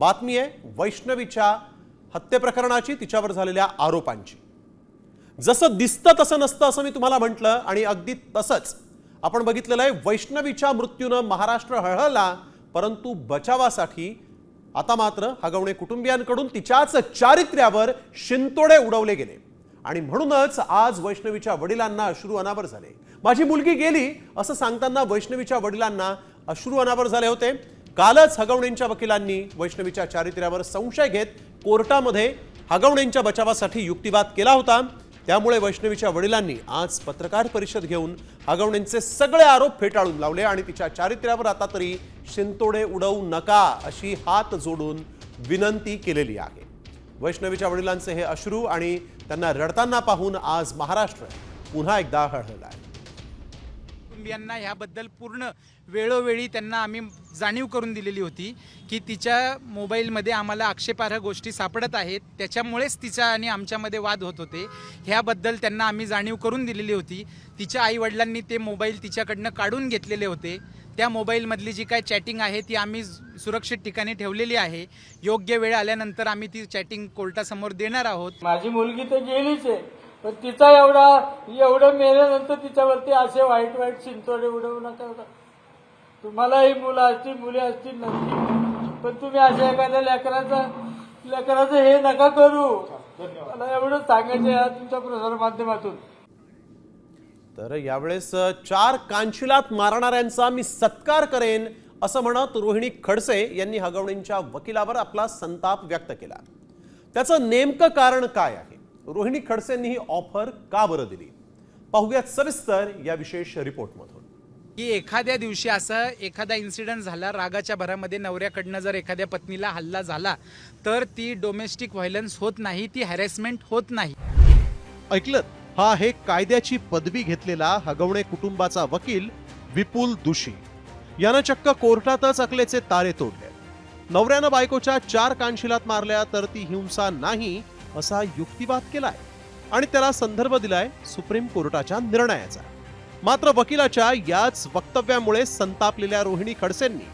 बातमी आहे वैष्णवीच्या हत्येप्रकरणाची, तिच्यावर झालेल्या आरोपांची। जसं दिसतं तसं नसतं असं मी तुम्हाला म्हटलं आणि अगदी तसंच आपण बघितलेलं आहे। वैष्णवीच्या मृत्यूने महाराष्ट्र हळहळला, परंतु बचावासाठी आता मात्र हगवणे कुटुंबियांकडून तिच्याच चारित्र्यावर शिंतोडे उडवले गेले आणि म्हणूनच आज वैष्णवीच्या वडिलांना अश्रू अनावर झाले। माझी मुलगी गेली असं सांगताना वैष्णवीच्या वडिलांना अश्रू अनावर झाले होते। कालच हगवणेंच्या वकिलांनी वैष्णवीच्या चारित्र्यावर संशय घेत कोर्टामध्ये हगवणेंच्या बचावासाठी युक्तिवाद केला होता। त्यामुळे वैष्णवीच्या वडिलांनी आज पत्रकार परिषद घेऊन हगवणेंचे सगळे आरोप फेटाळून लावले आणि तिच्या चारित्र्यावर आता तरी शिंतोडे उडवू नका अशी हात जोडून विनंती केलेली आहे। वैष्णवीच्या वडिलांचे हे अश्रू आणि त्यांना रडताना पाहून आज महाराष्ट्र पुन्हा एकदा हळहळला आहे। कुटुंबियांना याबद्दल पूर्ण वेळोवेळी त्यांना आम्ही जाणीव करून दिलेली होती की तिच्या मोबाईलमध्ये आम्हाला आक्षेपार्ह गोष्टी सापडत आहेत, त्याच्यामुळेच तिचा आणि आमच्यामध्ये वाद होत होते। ह्याबद्दल त्यांना आम्ही जाणीव करून दिलेली होती। तिच्या आईवडिलांनी ते मोबाईल तिच्याकडनं काढून घेतलेले होते। त्या मोबाईलमधली जी काय चॅटिंग आहे ती आम्ही सुरक्षित ठिकाणी ठेवलेली आहे। योग्य वेळ आल्यानंतर आम्ही ती चॅटिंग कोर्टासमोर देणार आहोत। माझी मुलगी तर गेलीच आहे, पण तिचा एवढं मेल्यानंतर तिच्यावरती असे वाईट वाईट शिंतोडे उडवू नका। तुम्हालाही मुलं असतील मुली असतील नसतील, पण तुम्ही अशा एखाद्या लेकराचं हे नका करू। मला एवढं सांगायचं आहे तुमच्या प्रसार माध्यमातून। तर यावेळेस 4 कांशिलात मारणाऱ्यांचा मी सत्कार करेन असं म्हणत रोहिणी खडसे यांनी हगवणेंच्या वकिलावर आपला संताप व्यक्त केला। त्याचं नेमकं कारण काय आहे, रोहिणी खडसेंनी ही ऑफर का बरं दिली, पाहूयात सविस्तर या विशेष रिपोर्टमधून। की एखाद्या दिवशी असा एखादा इन्सिडेंट झाला, रागाच्या भरामध्ये नवऱ्याकडनं जर एखाद्या पत्नीला हल्ला झाला तर ती डोमेस्टिक व्हायलन्स होत नाही, ती हॅरेसमेंट होत नाही। ऐकलं, हा आहे कायद्याची पदवी घेतलेला हगवणे कुटुंबाचा वकील विपुल दुशी। यानं चक्क कोर्टातच अकलेचे तारे तोडले। नवऱ्यानं बायकोच्या 4 कानशिलात मारल्या तर ती हिंसा नाही असा युक्तिवाद केलाय आणि त्याला संदर्भ दिलाय सुप्रीम कोर्टाच्या निर्णयाचा। मात्र वकिलाच्या याच वक्तव्यामुळे संतापलेल्या रोहिणी खडसेंनी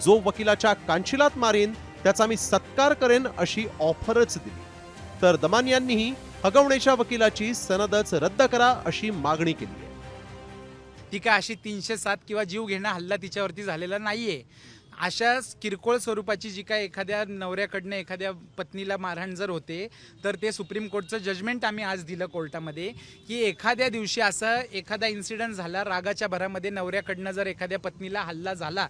जो वकिलाच्या कानशिलात मारीन त्याचा मी सत्कार करेन अशी ऑफरच दिली। तर दमान यांनीही हगवणेच्या वकिलाची सनदच रद्द करा अशी मागणी केली आहे। ती काय अशी 307 किंवा जीव घेणा हल्ला तिच्यावरती झालेला नाहीये। अशा किरकोळ स्वरूपाची जी काय एखाद्या नवऱ्याकडनं एखाद्या पत्नीला मारहाण जर होते तर ते सुप्रीम कोर्टचं जजमेंट आम्ही आज दिलं कोर्टामध्ये की एखाद्या दिवशी असा एखादा इन्सिडेंट झाला, रागाच्या भरामध्ये नवऱ्याकडनं जर एखाद्या पत्नीला हल्ला झाला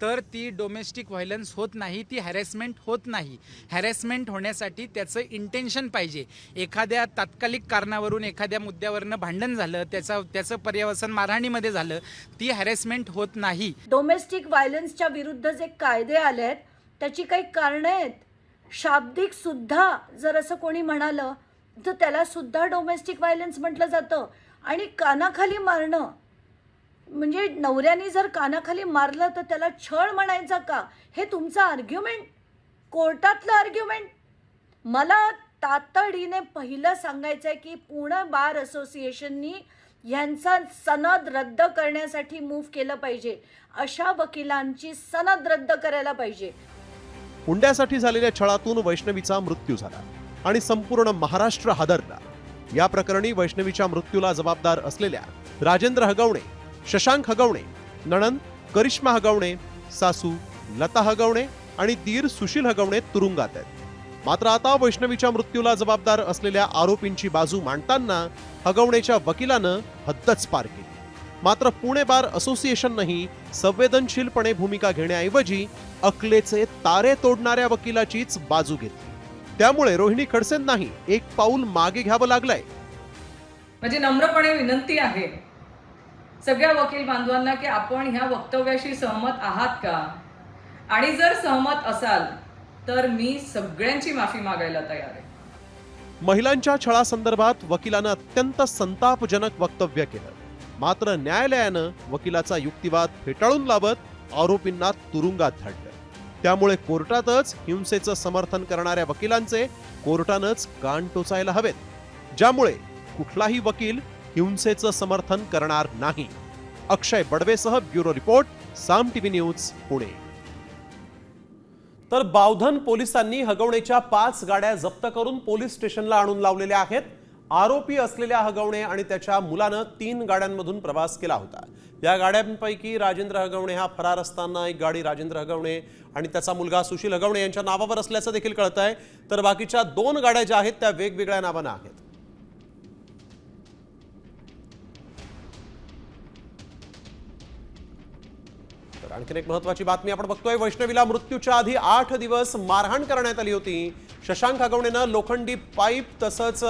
तर ती डोमेस्टिक व्हायलन्स होत नाही, ती हॅरेसमेंट होत नाही। हॅरेसमेंट होण्यासाठी त्याचं इंटेन्शन पाहिजे। एखाद्या तात्कालिक कारणावरून एखाद्या मुद्द्यावरनं भांडण झालं, त्याचं पर्यवसन मारहाणीमध्ये झालं, ती हॅरेसमेंट होत नाही। डोमेस्टिक व्हायलन्सच्या विरुद्ध जे कायदे आले आहेत त्याची काही कारणं आहेत। शाब्दिक सुद्धा जर असं कोणी म्हणालं तर त्याला सुद्धा डोमेस्टिक व्हायलन्स म्हटलं जातं। आणि कानाखाली मारणं म्हणजे नवऱ्याने जर कानाखाली मारलं तर त्याला छळ म्हणायचा का, हे तुमचं आर्ग्युमेंट, कोर्टातलं आर्ग्युमेंट। मला तातडीने पहिलं सांगायचं आहे की पुणे बार असोसिएशननी यांचा सनद रद्द करण्यासाठी मूव्ह केलं पाहिजे। अशा वकिलांची सनद रद्द करायला पाहिजे। हुंड्यासाठी झालेल्या छळातून वैष्णवीचा मृत्यू झाला आणि संपूर्ण महाराष्ट्र हादरला। या प्रकरणी वैष्णवीच्या मृत्यूला जबाबदार असलेल्या राजेंद्र हगवणे, शशांक हगवणे, नणंद करिश्मा हगवणे, सासू लता हगवणे आणि दीर सुशील हगवणे तुरुंगात आहेत। मात्र आता वैष्णवीच्या मृत्यूला जबाबदार असलेल्या आरोपींची बाजू मांडताना हगवणेच्या वकिलानं हद्दच पार केली। मात्र पुणे बार असोसिएशननेही संवेदनशीलपणे भूमिका घेण्याऐवजी अकलेचे तारे तोडणाऱ्या वकिलाचीच बाजू घेतली। त्यामुळे रोहिणी खडसेंनाही एक पाऊल मागे घ्यावं लागलंय। म्हणजे नम्रपणे विनंती आहे सगळ्या वकील बांधवांना की आपण ह्या वक्तव्याशी सहमत आहात का, आणि जर सहमत असाल तर मी सगळ्यांची माफी मागायला तयार आहे। महिलांच्या छळासंदर्भात वकिलानं अत्यंत संतापजनक वक्तव्य केलं। मात्र न्यायालयानं वकिलाचा युक्तिवाद फेटाळून लावत आरोपींना तुरुंगात धाडलं। त्यामुळे कोर्टातच हिंसेचं समर्थन करणाऱ्या वकिलांचे कोर्टानंच कान टोचायला हवेत, ज्यामुळे कुठलाही वकील हिंसेचं समर्थन करणार नाही। अक्षय बडवेसह ब्युरो रिपोर्ट, साम टीव्ही न्यूज, पुणे। तर बावधन पोलिसांनी हगवणेच्या 5 गाड्या जप्त करून पोलीस स्टेशनला आणून लावलेल्या आहेत. आरोपी असलेल्या हगवणे आणि त्याच्या मुलानं 3 गाड्यांमधून प्रवास केला होता. या गाड्यांपैकी राजेंद्र हगवणे हा फरार असताना एक गाडी राजेंद्र हगवणे आणि त्याचा मुलगा सुशील हगवणे यांच्या नावावर असल्याचं देखील कळत आहे. तर बाकीच्या 2 गाड्या ज्या आहेत त्या वेगवेगळ्या नावानं आहेत. तर आणखीन एक महत्त्वाची बातमी आपण बघतोय. वैष्णवीला मृत्यूच्या आधी 8 दिवस मारहाण करण्यात आली होती. शशांक हगवणेनं लोखंडी पाईप तसंच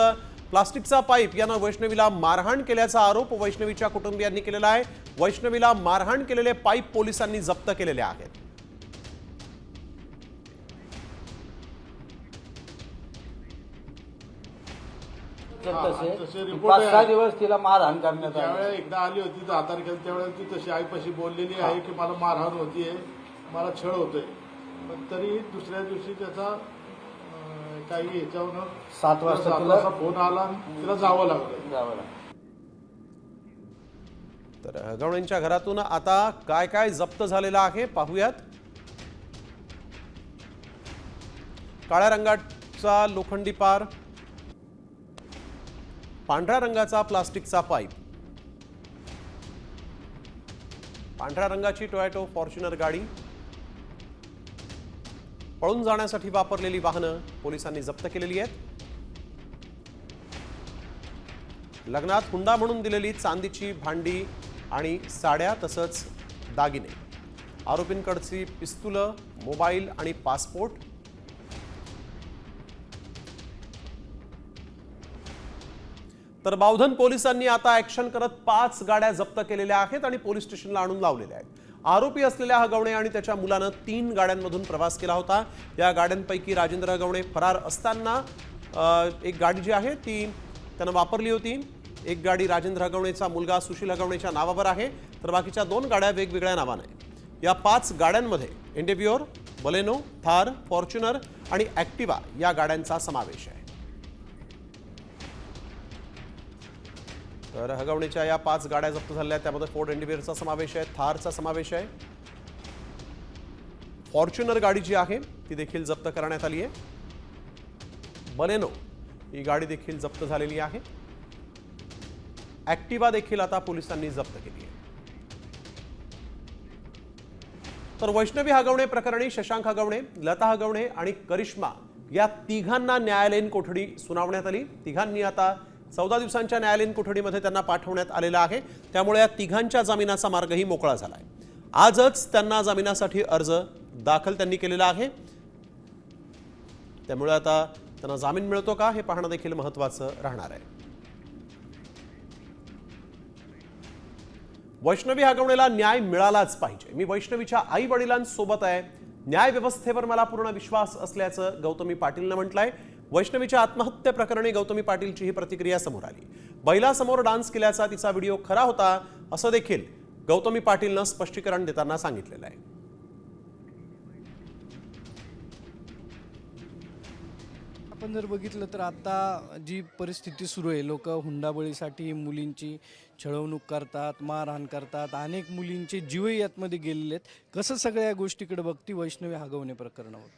प्लास्टिकचा पाईप यानं वैष्णवीला मारहाण केल्याचा आरोप वैष्णवीच्या कुटुंबियांनी केलेला आहे. वैष्णवीला मारहाण केलेले पाईप पोलिसांनी जप्त केलेले आहेत. तसे 5-6 दिवस तिला मारहाण करण्यात आली. त्यावेळेला एकदा आली होती 10 तारखेला, त्यावेळेला ती तशी आईपाशी बोललेली आहे की मला मारहाण होतीये, मला छळ होतोय. पण तरी दुसऱ्या दिवशी त्याचा काही ह्याच्यावर 7 वाजता तिला फोन आला आणि तिला जावं लागलं. तर हगवणेंच्या घरातून आता काय काय जप्त झालेलं आहे पाहूयात. काळ्या रंगाचा लोखंडी पार, पांढऱ्या रंगाचा प्लास्टिकचा पाईप, पांढऱ्या रंगाची टोयोटा फॉर्च्युनर गाडी, पळून जाण्यासाठी वापरलेली वाहनं पोलिसांनी जप्त केलेली आहेत. लग्नात हुंडा म्हणून दिलेली चांदीची भांडी आणि साड्या तसंच दागिने, आरोपींकडची पिस्तुलं, मोबाईल आणि पासपोर्ट. तर बावधन पोलिसांनी आता ऍक्शन करत 5 गाड्या जप्त केलेल्या आहेत आणि पोलीस स्टेशनला आणून लावलेल्या आहेत. आरोपी असलेल्या हगवणे आणि त्याच्या मुलानं 3 गाड्यांमधून प्रवास केला होता. या गाड्यांपैकी राजेंद्र हगवणे फरार असताना एक गाडी जी आहे ती त्यानं वापरली होती. एक गाडी राजेंद्र हगवणेचा मुलगा सुशील हगवणेच्या नावावर आहे. तर बाकीच्या 2 गाड्या वेगवेगळ्या नावाने आहेत. या 5 गाड्यांमध्ये एंडेव्ह्योर, बलेनो, थार, फॉर्च्युनर आणि ॲक्टिवा या गाड्यांचा समावेश आहे. तर हगवणेच्या या 5 गाड्या जप्त झाल्या, त्यामध्ये फोर्ड एंडेव्ह्योरचा समावेश आहे, थारचा समावेश आहे. फॉर्च्युनर गाडी जी आहे ती देखील जप्त करण्यात आली आहे. बलेनो ही गाडी देखील जप्त झालेली आहे. ॲक्टिवा देखील आता पोलिसांनी जप्त केली आहे. तर वैष्णवी हगवणे प्रकरणी शशांक हगवणे, लता हगवणे आणि करिश्मा या तिघांना न्यायालयीन कोठडी सुनावण्यात आली. तिघांनी आता 14 दिवसांच्या न्यायालयीन कोठडीमध्ये त्यांना पाठवण्यात आलेला आहे. त्यामुळे या तिघांच्या जामिनाचा मार्गही मोकळा झाला आहे. आजच त्यांना जामिनासाठी अर्ज दाखल त्यांनी केलेला आहे. त्यामुळे आता त्यांना जामीन मिळतो का हे पाहणं देखील महत्त्वाचं राहणार आहे. वैष्णवी हगवणेला न्याय मिळालाच पाहिजे. मी वैष्णवीच्या आई वडिलांसोबत आहे. न्याय व्यवस्थेवर मला पूर्ण विश्वास असल्याचं गौतमी पाटीलनं म्हटलंय. वैष्णवीच्या आत्महत्ये प्रकरणी गौतमी पाटीलची ही प्रतिक्रिया समोर आली. बैलासमोर डान्स केल्याचा तिचा व्हिडिओ खरा होता असं देखील गौतमी पाटीलनं स्पष्टीकरण देताना सांगितलेलं आहे. आपण जर बघितलं तर आता जी परिस्थिती सुरू आहे, लोक हुंडाबळीसाठी मुलींची छळवणूक करतात, मारहाण करतात, अनेक मुलींचे जीवही यातमध्ये गेलेले आहेत. कसं सगळ्या गोष्टीकडे बघती वैष्णवी हगवणे प्रकरणावर?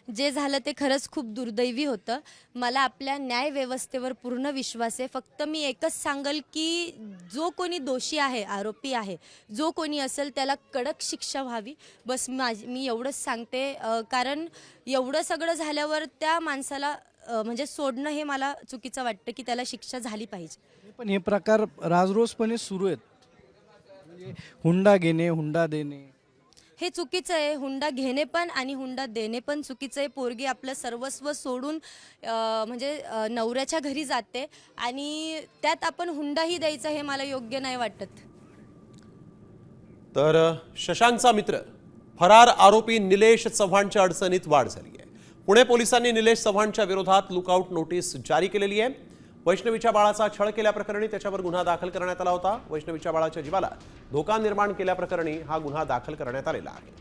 जे झालं ते खरंच खूप दुर्दैवी होतं. मला आपल्या न्याय व्यवस्थेवर पूर्ण विश्वास आहे. फक्त मी एकच सांगेल की जो कोणी दोषी आहे, आरोपी आहे, जो कोणी असेल त्याला कडक शिक्षा व्हावी. बस मी एवढंच सांगते. कारण एवढं सगळं झाल्यावर त्या माणसाला म्हणजे सोडणं हे मला चुकीचं वाटतं की त्याला शिक्षा झाली पाहिजे. पण हे प्रकार राजरोसपणे सुरू आहेत. म्हणजे हुंडा घेणे, हुंडा देणे हे चुकीचं आहे. हुंडा घेणे पण आणि हुंडा देणे पण चुकीचं आहे. पोरगी आपलं सर्वस्व सोडून म्हणजे नवऱ्याच्या घरी जाते आणि त्यात आपण हुंडाही द्यायचा हे मला योग्य नाही वाटत. तर शशांकचा मित्र फरार आरोपी निलेश चव्हाणच्या अडचणीत वाढ झाली आहे. पुणे पोलिसांनी निलेश चव्हाणच्या विरोधात लुकआउट नोटीस जारी केलेली आहे. वैष्णवीच्या बाळाचा छळ केल्याप्रकरणी त्याच्यावर गुन्हा दाखल करण्यात आला होता. वैष्णवीच्या बाळाच्या जीवाला धोका निर्माण केल्याप्रकरणी हा गुन्हा दाखल करण्यात आलेला आहे.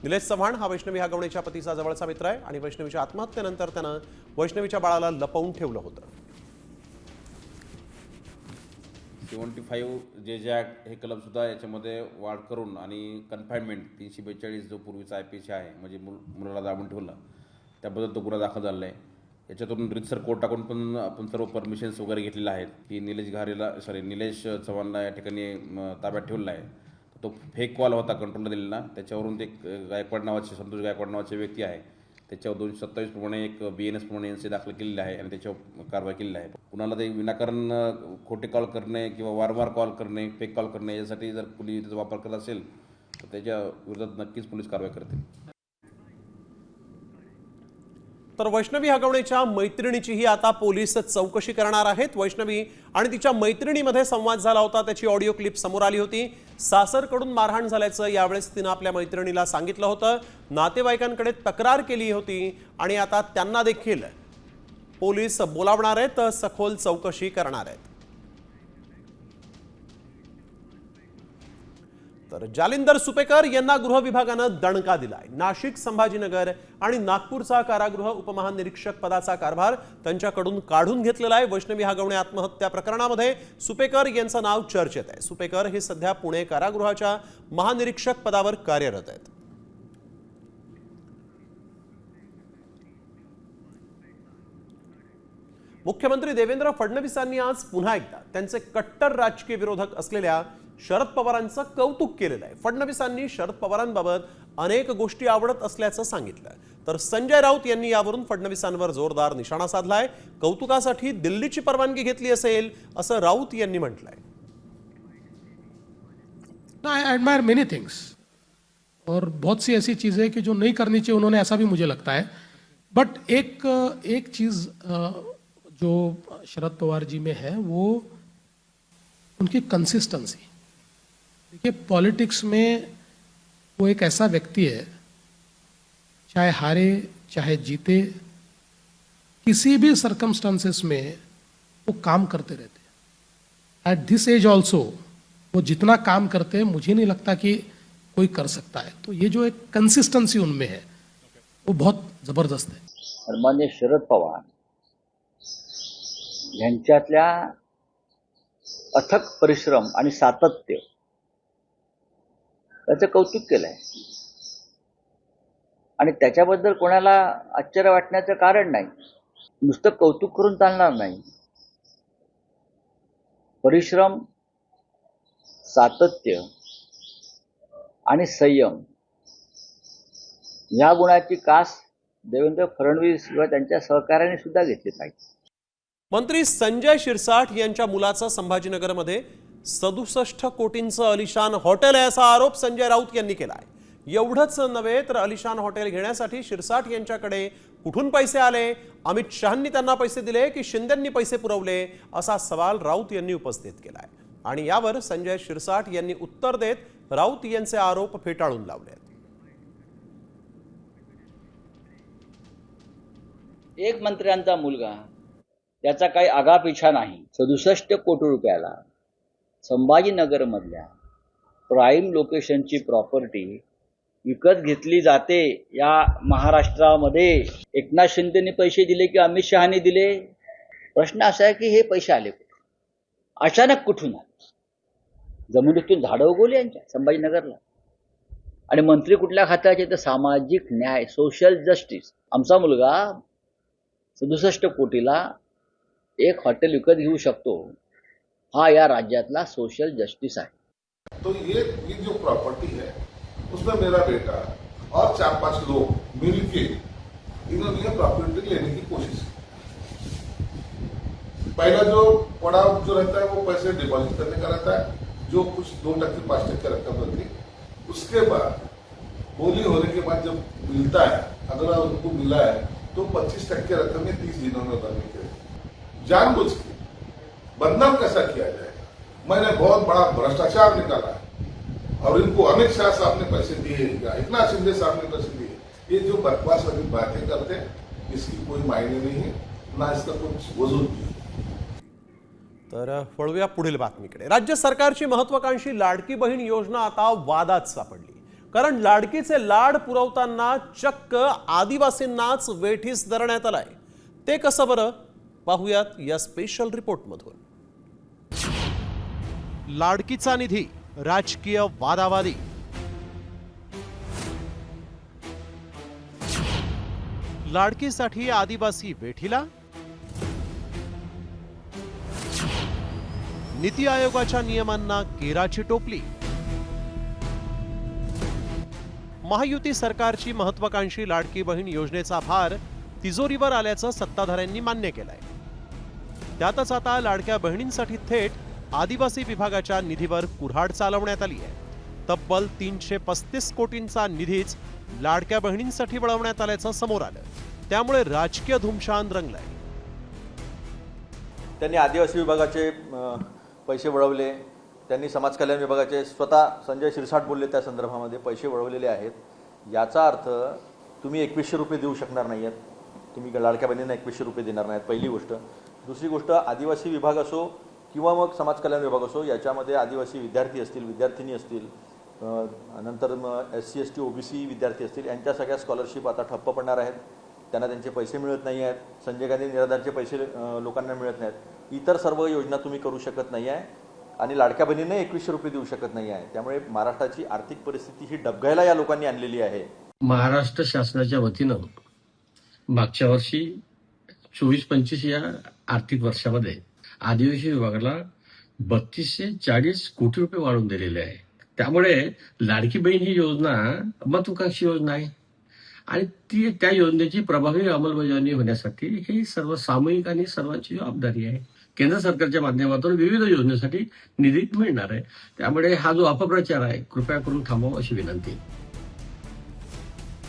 निलेश चव्हाण हा वैष्णवी हगवणेच्या पतीचा जवळचा मित्र आहे आणि वैष्णवीच्या आत्महत्येनंतर त्यानं वैष्णवीच्या बाळाला लपवून ठेवलं होतं. 75 जे ॲक्ट हे कलमसुद्धा याच्यामध्ये वाढ करून आणि कन्फाईनमेंट 342 जो पूर्वीचा IPC आहे म्हणजे मुलाला दाबून ठेवला त्याबद्दल तो गुन्हा दाखल झाला आहे. याच्यातून रितसर कोर्ट टाकून पण आपण सर्व परमिशन्स वगैरे घेतलेल्या आहेत की निलेश चव्हाणला या ठिकाणी ताब्यात ठेवला आहे. तो फेक कॉल होता कंट्रोलला दिलेला, त्याच्यावरून ते संतोष गायकवाड नावाचे व्यक्ती आहे त्याच्यावर 227 प्रमाणे एक BNS प्रमाणे NC दाखल केलेली आहे आणि त्याच्यावर कारवाई केलेली आहे. कुणाला ते विनाकारण खोटे कॉल करणे किंवा वारंवार कॉल करणे, फेक कॉल करणे यासाठी जर कुणी त्याचा वापर करत असेल तर त्याच्या विरोधात नक्कीच पोलीस कारवाई करतील. तर वैष्णवी हगवणेच्या मैत्रिणीचीही आता पोलीस चौकशी करणार आहेत. वैष्णवी आणि तिच्या मैत्रिणीमध्ये संवाद झाला होता, त्याची ऑडिओ क्लिप समोर आली होती. सासरकडून मारहाण झाल्याचं यावेळेस तिनं आपल्या मैत्रिणीला सांगितलं होतं. नातेवाईकांकडे तक्रार केली होती आणि आता त्यांना देखील पोलीस बोलावणार आहेत, सखोल चौकशी करणार आहेत. तर जालिंदर सुपेकर यांना गृह विभागानं दणका दिलाय. नाशिक, संभाजीनगर आणि नागपूरचा कारागृह उपमहानिरीक्षक पदाचा कारभार त्यांच्याकडून काढून घेतलेला आहे. वैष्णवी हगवणे आत्महत्या प्रकरणामध्ये सुपेकर यांचं नाव चर्चेत आहे. सुपेकर हे सध्या पुणे कारागृहाच्या महानिरीक्षक पदावर कार्यरत आहेत. मुख्यमंत्री देवेंद्र फडणवीसांनी आज पुन्हा एकदा त्यांचे कट्टर राजकीय विरोधक असलेल्या शरद पवारांचं कौतुक केलेलं आहे. फडणवीसांनी शरद पवारांबाबत अनेक गोष्टी आवडत असल्याचं सांगितलं. तर संजय राऊत यांनी यावरून फडणवीसांवर जोरदार निशाणा साधलाय. कौतुकासाठी दिल्लीची परवानगी घेतली असेल असं राऊत यांनी म्हटलंय. आई एडमायर मेनी थिंग्स और बहुत सी ऐसी चीज़ें कि जो नहीं करनी चाहिए उन्होंने, ऐसा भी मुझे लगता है. बट एक चीज़ जो शरद पवार जी में है वो उनकी कंसिस्टेंसी. देखिए पॉलिटिक्स में वो एक ऐसा व्यक्ति है, चाहे हारे चाहे जीते, किसी भी सर्कमस्टांसेस में वो काम करते रहते हैं. एट दिस एज ऑल्सो वो जितना काम करते हैं मुझे नहीं लगता कि कोई कर सकता है. तो ये जो एक कंसिस्टेंसी उनमें है वो बहुत ज़बरदस्त है. सन्मान्य शरद पवार यांच्यातल्या अथक परिश्रम आणि सातत्य त्याचं कौतुक केलंय आणि त्याच्याबद्दल कोणाला आश्चर्य वाटण्याचं कारण नाही. नुसतं कौतुक करून चालणार नाही. परिश्रम, सातत्य आणि संयम या गुणाची कास देवेंद्र फडणवीस किंवा त्यांच्या सहकार्याने सुद्धा घेतली पाहिजे. मंत्री संजय शिरसाट यांच्या मुलाचं संभाजीनगरमध्ये 67 कोटींचं अलिशान हॉटेल आहे असा आरोप संजय राऊत यांनी केला आहे. एवढंच नव्हे तर अलिशान हॉटेल घेण्यासाठी शिरसाट यांच्याकडे कुठून पैसे आले, अमित शहांनी त्यांना पैसे दिले की शिंदेंनी पैसे पुरवले असा सवाल राऊत यांनी उपस्थित केला आहे. आणि यावर संजय शिरसाट यांनी उत्तर देत राऊत यांचे आरोप फेटाळून लावले. एक मंत्र्यांचा मुलगा, त्याचा काही आगापिछा नाही, 67 कोटी रुपयाला संभाजीनगर मधल्या प्राईम लोकेशनची प्रॉपर्टी विकत घेतली जाते. या महाराष्ट्रामध्ये एकनाथ शिंदेने पैसे दिले की अमित शहाने दिले? प्रश्न असा आहे की हे पैसे आले कुठून, अचानक कुठून आले? जमिनीतून झाडं उगवली यांच्या संभाजीनगरला. आणि मंत्री कुठल्या खात्याचे? तर सामाजिक न्याय, सोशल जस्टिस. आमचा मुलगा 67 कोटीला एक हॉटेल विकत घेऊ शकतो, हा या राज्यातला सोशल जस्टिस आहे. तो ये जो प्रॉपर्टी है उसमें मेरा बेटा और 4-5 लोग मिलके इन्होंने ये प्रॉपर्टी लेने की कोशिश की. पहला जो पड़ाव जो रहता है वो पैसे डिपॉजिट करने का रहता है, जो कुछ 2% 5% रकम रहती है. उसके बाद बोली होने के बाद जब मिलता है, अगर उनको मिला है तो 25% रकम में 30 दिनों में उतारने के जानबूझ के बदनाम कैसा किया जाएगा. मैंने बहुत बड़ा भ्रष्टाचार निकाला है और इनको अमित शाह साहब ने पैसे दिए या एकनाथ शिंदे साहब ने पैसे दिए. ये जो बकवास वाली बातें करते हैं इसकी कोई मायने नहीं है, ना इसका कुछ वजूद नहीं. तर वळूया पुढील बातमीकडे. राज्य सरकारची महत्वाकांक्षी लाडकी बहीण योजना आता वादात सापडली. कारण लाडकीचे लाड पुरवताना चक्क आदिवासींनाच वेठीस धरण्यात आलाय. ते कसं बरं, पाहूयात या स्पेशल रिपोर्टमधून. लाडकीचा निधी राजकीय वादावादी. लाडकीसाठी आदिवासी वेठीला. नीती आयोगाच्या नियमांना केराची टोपली. महायुती सरकारची महत्वाकांक्षी लाडकी बहीण योजनेचा भार तिजोरीवर आल्याचं सत्ताधाऱ्यांनी मान्य केलंय. त्यातच आता लाडक्या बहिणींसाठी थेट आदिवासी विभागाच्या निधीवर कुऱ्हाड चालवण्यात आली आहे. तब्बल 335 कोटींचा निधीच लाडक्या बहिणींसाठी वळवण्यात आल्याचं समोर आलं. त्यामुळे राजकीय धुमशान रंगलाय. त्यांनी आदिवासी विभागाचे पैसे वळवले, त्यांनी समाज कल्याण विभागाचे स्वतः संजय शिरसाट बोलले त्या संदर्भामध्ये पैसे वळवलेले आहेत. याचा अर्थ तुम्ही 2100 रुपये देऊ शकणार नाही आहेत, तुम्ही लाडक्या बहिणींना 2100 रुपये देणार नाहीत, पहिली गोष्ट. दुसरी गोष्ट, आदिवासी विभाग असो किंवा मग समाज कल्याण विभाग असो, याच्यामध्ये आदिवासी विद्यार्थी असतील, विद्यार्थिनी असतील, नंतर SC ST OBC विद्यार्थी असतील, यांच्या सगळ्या स्कॉलरशिप आता ठप्प पडणार आहेत. त्यांना त्यांचे पैसे मिळत नाही आहेत. संजय गांधी निराधारचे पैसे लोकांना मिळत नाहीत. इतर सर्व योजना तुम्ही करू शकत नाही आहे आणि लाडक्या बहिणींना 2100 रुपये देऊ शकत नाही आहे. त्यामुळे महाराष्ट्राची आर्थिक परिस्थिती ही डबघायला या लोकांनी आणलेली आहे. महाराष्ट्र शासनाच्या वतीनं मागच्या वर्षी 24-25 या आर्थिक वर्षामध्ये आदिवासी विभागाला 3240 कोटी रुपये वाढवून दिलेले आहे. त्यामुळे लाडकी बहीण ही योजना महत्वाकांक्षी योजना आहे आणि ती त्या योजनेची प्रभावी अंमलबजावणी होण्यासाठी ही सर्व सामूहिक आणि सर्वांची जबाबदारी आहे. केंद्र सरकारच्या माध्यमातून विविध योजनेसाठी निधी मिळणार आहे. त्यामुळे हा जो अपप्रचार आहे कृपया करून थांबवा अशी विनंती.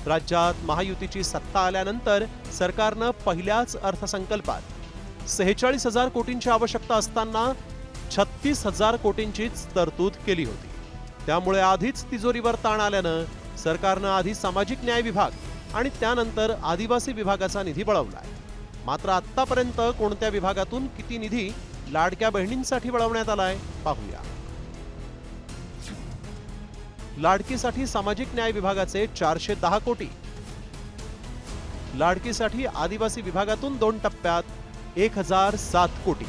राज्यात महायुतीची सत्ता आल्यानंतर सरकारनं पहिल्याच अर्थसंकल्पात 46,000 कोटींची आवश्यकता असताना 36,000 कोटींचीच तरतूद केली होती. त्यामुळे आधीच तिजोरीवर ताण आल्यानं सरकारनं आधी सामाजिक न्याय विभाग आणि त्यानंतर आदिवासी विभागाचा निधी वळवलाय. मात्र आतापर्यंत कोणत्या विभागातून किती निधी लाडक्या बहिणींसाठी वळवण्यात आलाय पाहूया. लाडकीसाठी सामाजिक न्याय विभागाचे 410 कोटी. लाडकीसाठी आदिवासी विभागातून 2 टप्प्यात 1007 कोटी.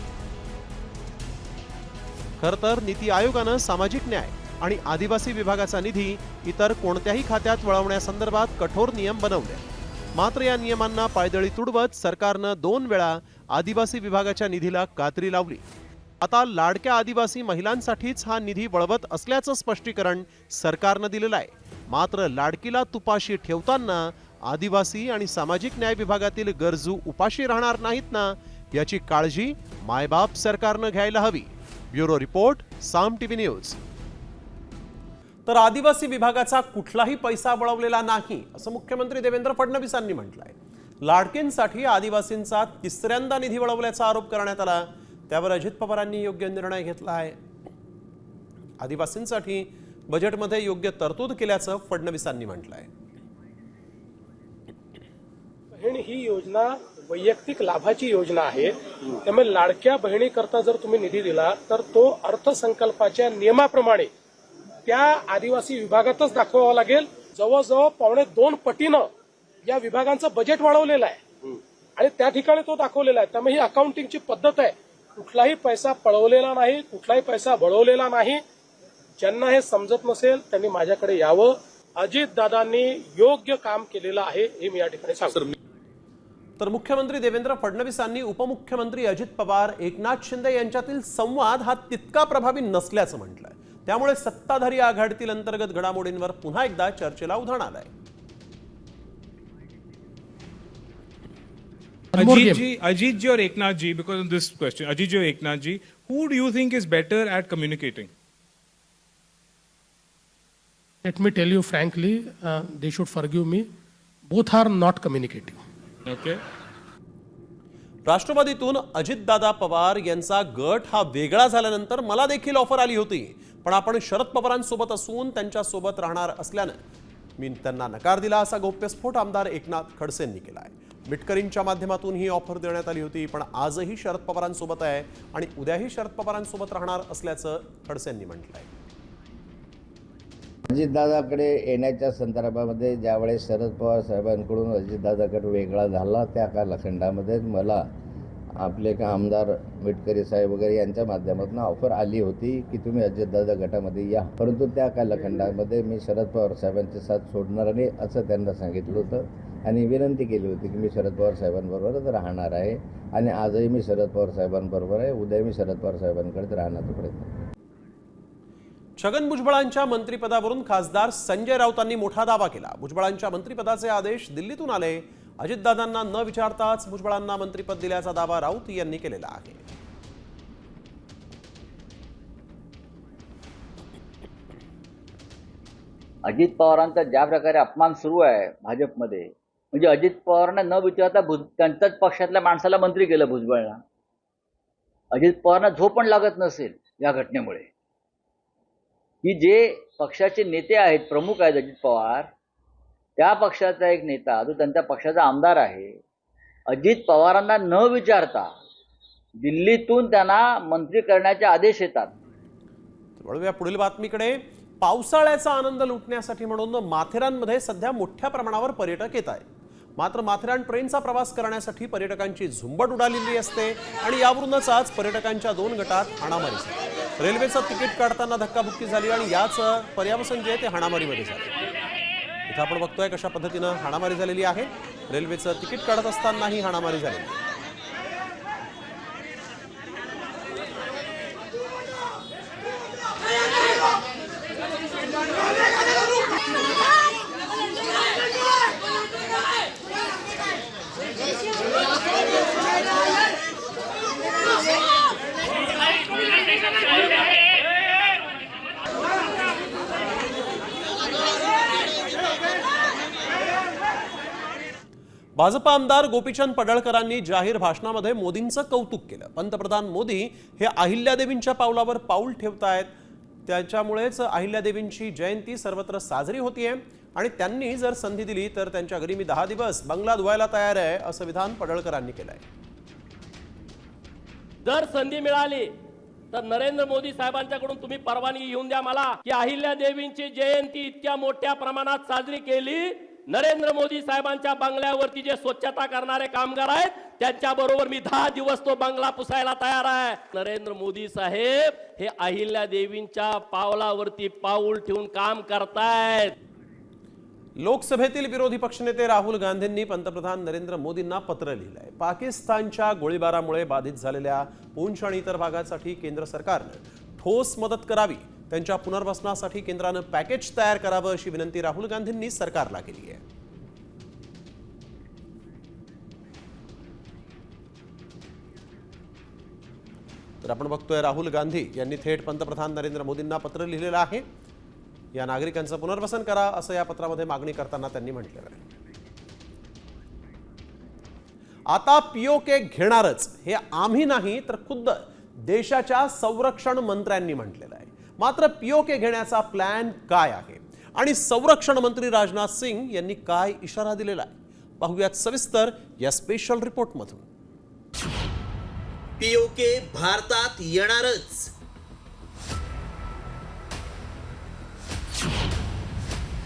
खरं तर नीती आयोगानं सामाजिक न्याय आणि आदिवासी विभागाचा निधी इतर कोणत्याही खात्यात वळवण्यासंदर्भात कठोर नियम बनवले. मात्र या नियमांना पायदळी तुडवत सरकारनं 2 वेळा आदिवासी विभागाच्या निधीला कात्री लावली. आता लाडक्या आदिवासी महिलांसाठीच हा निधी वळवत असल्याचं स्पष्टीकरण सरकारनं दिलेलं आहे. मात्र लाडकीला तुपाशी ठेवताना आदिवासी आणि सामाजिक न्याय विभागातील गरजू उपाशी राहणार नाहीत ना, याची काळजी मायबाप सरकारनं घ्यायला हवी. ब्युरो रिपोर्ट, साम TV न्यूज. तर आदिवासी विभागाचा कुठलाही पैसा वळवलेला नाही असं मुख्यमंत्री देवेंद्र फडणवीसांनी म्हटलंय. लाडकींसाठी आदिवासींचा 3ऱ्यांदा निधी वळवल्याचा आरोप करण्यात आला. त्यावर अजित पवारांनी योग्य निर्णय घेतला आहे. आदिवासींसाठी बजेटमध्ये योग्य तरतूद केल्याचं फडणवीसांनी म्हटलंय. बहीण ही योजना वैयक्तिक लाभाची योजना आहे. त्यामुळे लाडक्या बहिणीकरता जर तुम्ही निधी दिला तर तो अर्थसंकल्पाच्या नियमाप्रमाणे त्या आदिवासी विभागातच दाखवावा लागेल. जवळजवळ 2.25 पटीनं या विभागांचं बजेट वाढवलेलं आहे आणि त्या ठिकाणी तो दाखवलेला आहे. त्यामुळे ही अकाउंटिंगची पद्धत आहे. कुठलाही पैसा पळवलेला नाही, कुठलाही पैसा वळवलेला नाही. ज्यांना हे समजत नसेल त्यांनी माझ्याकडे यावं. अजितदादांनी योग्य काम केलेलं आहे हे मी या ठिकाणी सांगतो. तर मुख्यमंत्री देवेंद्र फडणवीसांनी उपमुख्यमंत्री अजित पवार, एकनाथ शिंदे यांच्यातील संवाद हा तितका प्रभावी नसल्याचं म्हटलंय. त्यामुळे सत्ताधारी आघाडीतील अंतर्गत घडामोडींवर पुन्हा एकदा चर्चेला उधाण आलंय. Ajit ji or Eknath ji, because of this question, Ajit ji or Eknath ji, who do you think is better at communicating? Let me tell you frankly, they should forgive me. Both are not communicating. Okay. राष्ट्रवादीतून अजितदादा पवार यांचा गट हा वेगळा झाल्यानंतर मला देखील offer आली होती, पण आपण शरद पवारांसोबत असून त्यांच्या सोबत राहणार असल्यानं मी त्यांना नकार दिला, असा गौप्यस्फोट आमदार एकनाथ खडसेंनी केला आहे. मिटकरींच्या माध्यमातून ही ऑफर देण्यात आली होती, पण आजही शरद पवारांसोबत आहे आणि उद्याही शरद पवारांसोबत राहणार असल्याचं खडसेंनी म्हटलंय. अजितदादाकडे येण्याच्या संदर्भामध्ये ज्यावेळेस शरद पवार साहेबांकडून अजितदादाकडे वेगळा झाला त्या कालखंडामध्ये मला आपले का आमदार मिटकरी साहेब वगैरे यांच्या माध्यमातून ऑफर आली होती की तुम्ही अजितदादा गटामध्ये या, परंतु त्या कालखंडामध्ये मी शरद पवार साहेबांची साथ सोडणार नाही असं त्यांना सांगितलं होतं आणि विनंती केली होती की मी शरद पवार साहेबांबरोबरच राहणार आहे आणि आजही मी शरद पवार साहेबांबरोबर आहे, उद्या मी शरद पवार साहेबांकडे राहण्याचा प्रयत्न. छगन भुजबळांच्या मंत्रिपदावरून खासदार संजय राऊतांनी मोठा दावा केला. भुजबळांच्या मंत्रिपदाचे आदेश दिल्लीतून आले. अजितदादांना न विचारताच भुजबळांना मंत्रिपद दिल्याचा दावा राऊत यांनी केलेला आहे. अजित पवारांचा ज्या प्रकारे अपमान सुरू आहे भाजपमध्ये, म्हणजे अजित पवारांना न विचारता त्यांच्याच पक्षातल्या माणसाला मंत्री केलं भुजबळला. अजित पवारांना झोप पण लागत नसेल या घटनेमुळे, की जे पक्षाचे नेते आहेत, प्रमुख आहेत अजित पवार, त्या पक्षाचा एक नेता जो त्यांच्या पक्षाचा आमदार आहे, अजित पवारांना न विचारता दिल्लीतून त्यांना मंत्री करण्याचे आदेश येतात. वळूया पुढील बातमीकडे. पावसाळ्याचा आनंद लुटण्यासाठी म्हणून माथेरानमध्ये सध्या मोठ्या प्रमाणावर पर्यटक येत आहेत. मात्र माथेरान ट्रेनचा प्रवास करण्यासाठी पर्यटकांची झुंबड उडालेली असते आणि यावरूनच आज पर्यटकांच्या 2 गटात हाणामारी झाली. रेल्वेचं तिकीट काढताना धक्काबुक्की झाली आणि याच पर्यावसन जे ते हाणामारीमध्ये झाले. इथं आपण बघतोय कशा पद्धतीनं हाणामारी झालेली आहे. रेल्वेचं तिकीट काढत असताना ही हाणामारी झालेली. भाजपा आमदार गोपीचंद पडळकरांनी जाहीर भाषणामध्ये मोदींचं कौतुक केलं. पंतप्रधान मोदी हे अहिल्यादेवींच्या पावलावर पाऊल ठेवतायत, त्याच्यामुळेच अहिल्यादेवींची जयंती सर्वत्र साजरी होतीये आणि त्यांनी जर संधी दिली तर त्यांच्या घरी मी 10 दिवस बंगला धुवायला तयार आहे, असं विधान पडळकरांनी केलंय. जर संधी मिळाली तर नरेंद्र मोदी साहेबांच्याकडून तुम्ही परवानगी घेऊन द्या मला, की अहिल्यादेवींची जयंती इतक्या मोठ्या प्रमाणात साजरी केली. नरेंद्र मोदी साहेबांच्या बंगल्यावरती जे स्वच्छता करणारे कामगार आहेत त्यांच्या बरोबर मी 10 दिवस तो बंगला पुसायला तयार आहे. नरेंद्र मोदी साहेब हे अहिल्यादेवींच्या पावलावरती पाऊल ठेवून काम करतायत. लोकसभेतील विरोधी पक्षनेते राहुल गांधींनी पंतप्रधान नरेंद्र मोदींना पत्र लिहिलंय. पाकिस्तानच्या गोळीबारामुळे बाधित झालेल्या पूंछ आणि इतर भागासाठी केंद्र सरकारनं ठोस मदत करावी, त्यांच्या पुनर्वसनासाठी केंद्रानं पॅकेज तयार करावं अशी विनंती राहुल गांधींनी सरकारला केली आहे. तर आपण बघतोय राहुल गांधी यांनी थेट पंतप्रधान नरेंद्र मोदींना पत्र लिहिलेलं आहे. या नागरिकांचं पुनर्वसन करा असं या पत्रामध्ये मागणी करताना त्यांनी म्हटलेलं आहे. आता पीओके घेणारच हे आम्ही नाही तर खुद्द देशाच्या संरक्षण मंत्र्यांनी म्हटलेलं आहे. मात्र पीओके घेण्याचा प्लॅन काय आहे आणि संरक्षण मंत्री राजनाथ सिंग यांनी काय इशारा दिलेला आहे, पाहूयात सविस्तर या स्पेशल रिपोर्टमधून. पीओके भारतात येणारच.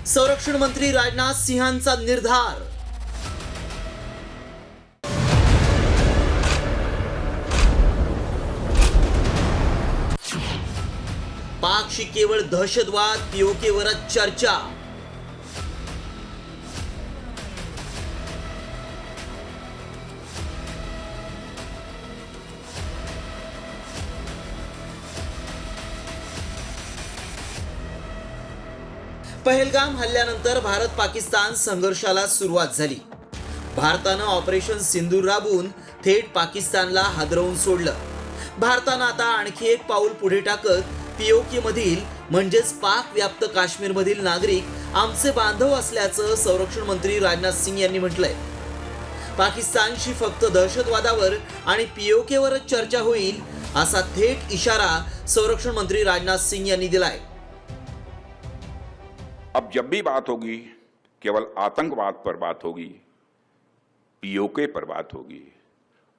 संरक्षण मंत्री राजनाथ सिंहांचा निर्धार. पाकशी केवळ दहशतवाद, पीओकेवरच चर्चा. पहलगाम हल्ल्यानंतर भारत पाकिस्तान संघर्षाला सुरुवात झाली. भारतानं ऑपरेशन सिंदूर राबवून थेट पाकिस्तानला हादरवून सोडलं. भारतानं आता आणखी एक पाऊल पुढे टाकत पीओके मधील म्हणजेच पाक व्याप्त काश्मीरमधील नागरिक आमचे बांधव असल्याचं संरक्षण मंत्री राजनाथ सिंग यांनी म्हटलंय. पाकिस्तानशी फक्त दहशतवादावर आणि पीओकेवरच चर्चा होईल असा थेट इशारा संरक्षण मंत्री राजनाथ सिंग यांनी दिलाय. अब जब भी बात होगी केवल आतंकवाद पर बात होगी, पीओके पर बात होगी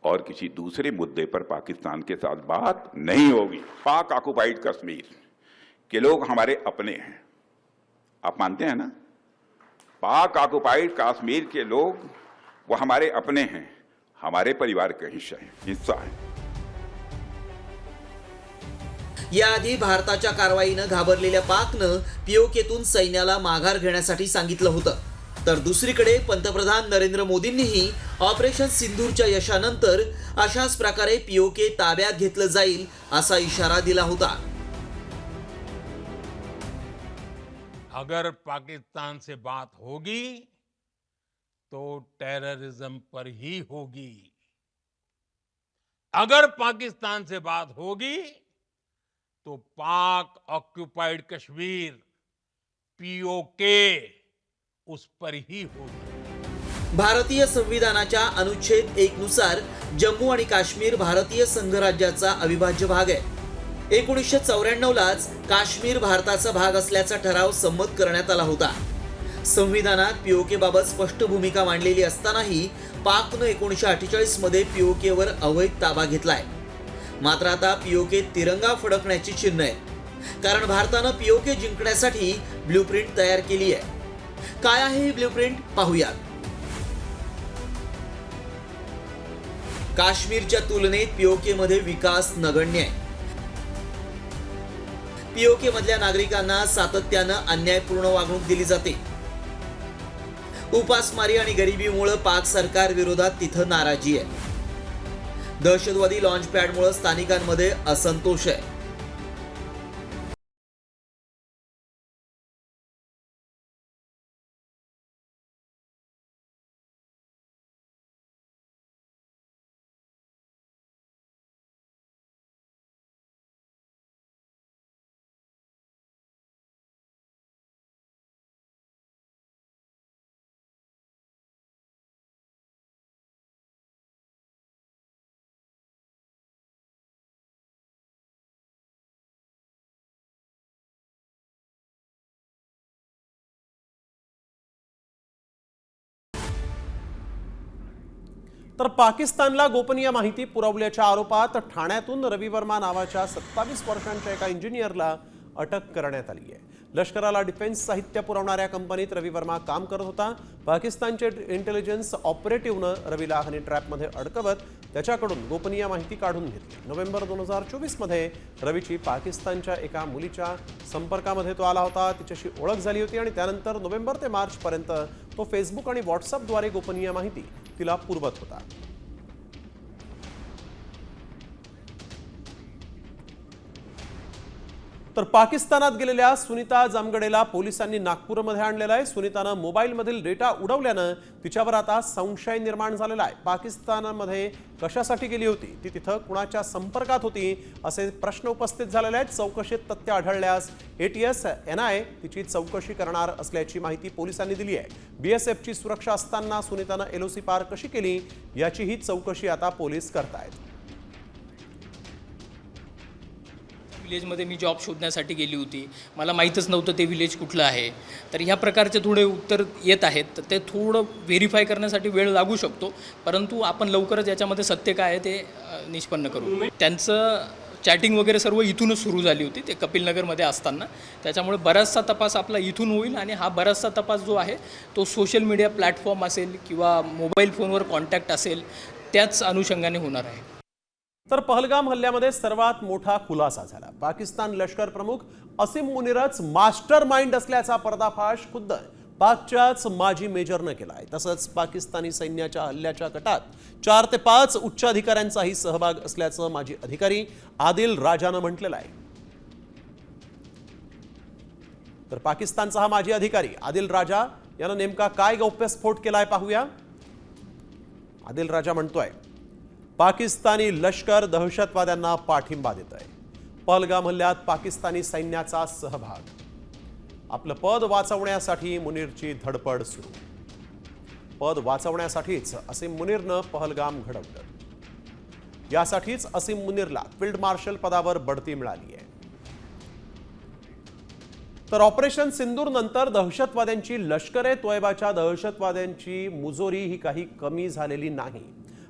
और किसी दूसरे मुद्दे पर पाकिस्तान के साथ बात नहीं होगी. पाक ऑक्युपाइड कश्मीर के लोग हमारे अपने हैं, आप मानते हैं ना? पाक ऑक्युपाइड कश्मीर के लोग वो हमारे अपने हैं, हमारे परिवार का हिस्सा है। याआधी भारताच्या कारवाईनं घाबरलेल्या पाकनं पीओकेतून सैन्याला माघार घेण्यासाठी सांगितलं होतं, तर दुसरीकडे पंतप्रधान नरेंद्र मोदींनीही ऑपरेशन सिंदूरच्या यशानंतर अशाच प्रकारे पीओके ताब्यात घेतलं जाईल असा इशारा दिला होता। अगर पाकिस्तान से बात होगी तो टेररिज्म पर ही होगी। अगर पाकिस्तान से बात होगी तो पाक ऑक्युपाइड कश्मीर पीओके उस पर ही होगी। भारतीय संविधानाच्या अनुच्छेद 1 नुसार जम्मू आणि काश्मीर भारतीय संघराज्याचा अविभाज्य भाग आहे। 1994लाच काश्मीर भारताचा भाग असल्याचा ठराव संमत करण्यात आला होता। संविधानात पीओके बाबत स्पष्ट भूमिका मांडलेली असतानाही पाकनं 1948 मध्ये पीओकेवर अवैध ताबा घेतलाय। मात्र आता पीओके तिरंगा फडकण्याची चिन्ह आहे, कारण भारतानं पीओके जिंकण्यासाठी ब्ल्यूप्रिंट तयार केली आहे। काय आहे ही ब्ल्यूप्रिंट पाहूयात। काश्मीरच्या तुलनेत पीओके मध्ये विकास नगण्य आहे। पीओके मधल्या नागरिकांना सातत्यानं अन्यायपूर्ण वागणूक दिली जाते। उपासमारी आणि गरिबीमुळे पाक सरकार विरोधात तिथं नाराजी आहे। दहशतवादी लॉन्च पॅडमुळे स्थानिकांमध्ये असंतोष आहे। तर पाकिस्तानला गोपनीय माहिती पुरवल्याच्या आरोपात ठाण्यातून रवी वर्मा नावाच्या 27 वर्षांच्या एका इंजिनियरला अटक करण्यात आली आहे। लष्कराला डिफेन्स साहित्य पुरवणाऱ्या कंपनीत रवी वर्मा काम करत होता। पाकिस्तानचे इंटेलिजन्स ऑपरेटिव्हनं रवीला हनी ट्रॅपमध्ये अडकवत त्याच्याकडून गोपनीय माहिती काढून घेतली। नोव्हेंबर 2024 मध्ये रवीची पाकिस्तानच्या एका मुलीच्या संपर्कामध्ये तो आला होता, तिच्याशी ओळख झाली होती आणि त्यानंतर नोव्हेंबर ते मार्च पर्यंत तो फेसबुक आणि व्हॉट्सअपद्वारे गोपनीय माहिती तिला पुरवत होता। तर पाकिस्तानात गेलेल्या सुनीता जामगडेला पोलिसांनी नागपूरमध्ये आणलेलं आहे। सुनीतानं मोबाईलमधील डेटा उडवल्यानं तिच्यावर आता संशय निर्माण झालेला आहे। पाकिस्तानामध्ये कशासाठी गेली होती, ती तिथं कुणाच्या संपर्कात होती, असे प्रश्न उपस्थित झालेले आहेत। चौकशीत तथ्य आढळल्यास ATS NI तिची चौकशी करणार असल्याची माहिती पोलिसांनी दिली आहे। BSFची सुरक्षा असताना सुनीतानं LOC पार कशी केली याची ही चौकशी आता पोलीस करतायत। विलेजमध्ये मी जॉब शोधण्यासाठी गेली होती, मला माहीतच नव्हतं ते विलेज कुठलं आहे। तर ह्या प्रकारचे थोडे उत्तर येत आहेत, तर ते थोडं व्हेरीफाय करण्यासाठी वेळ लागू शकतो, परंतु आपण लवकरच याच्यामध्ये सत्य काय आहे ते निष्पन्न करू। त्यांचं चॅटिंग वगैरे सर्व इथूनच सुरू झाली होती, ते कपिलनगरमध्ये असताना, त्याच्यामुळे बराचसा तपास आपला इथून होईल आणि हा बराचसा तपास जो आहे तो सोशल मीडिया प्लॅटफॉर्म असेल किंवा मोबाईल फोनवर कॉन्टॅक्ट असेल त्याच अनुषंगाने होणार आहे। तर पहलगाम हल्ल्यामध्ये सर्वात मोठा खुलासा झाला। पाकिस्तान लष्कर प्रमुख असीम मुनीरच मास्टर माइंड असल्याचा पर्दाफाश खुद्द पाकच्याच माजी मेजरनं केला आहे। तसंच पाकिस्तानी सैन्याच्या हल्ल्याच्या कटात 4 ते 5 उच्च अधिकाऱ्यांचाही सहभाग असल्याचं माजी अधिकारी आदिल राजानं म्हटलेलं आहे। तर पाकिस्तानचा हा माजी अधिकारी आदिल राजा यानं नेमका काय गौप्यस्फोट केलाय पाहूया। आदिल राजा म्हणतोय, पाकिस्तानी लष्कर दहशतवाद्यांना पाठिंबा देत आहे। पहलगाम हल्ल्यात पाकिस्तानी सैन्याचा सहभाग। आपलं पद वाचवण्यासाठी मुनीरची धडपड सुरू। पद वाचवण्यासाठीच असीम मुनीरनं पहलगाम घडवलं। यासाठीच असीम मुनीरला फील्ड मार्शल पदावर बढती मिळाली आहे। तर ऑपरेशन सिंदूर नंतर दहशतवाद्यांची लष्कर-ए-तोयबाच्या दहशतवाद्यांची मुजोरी ही काही कमी झालेली नाही।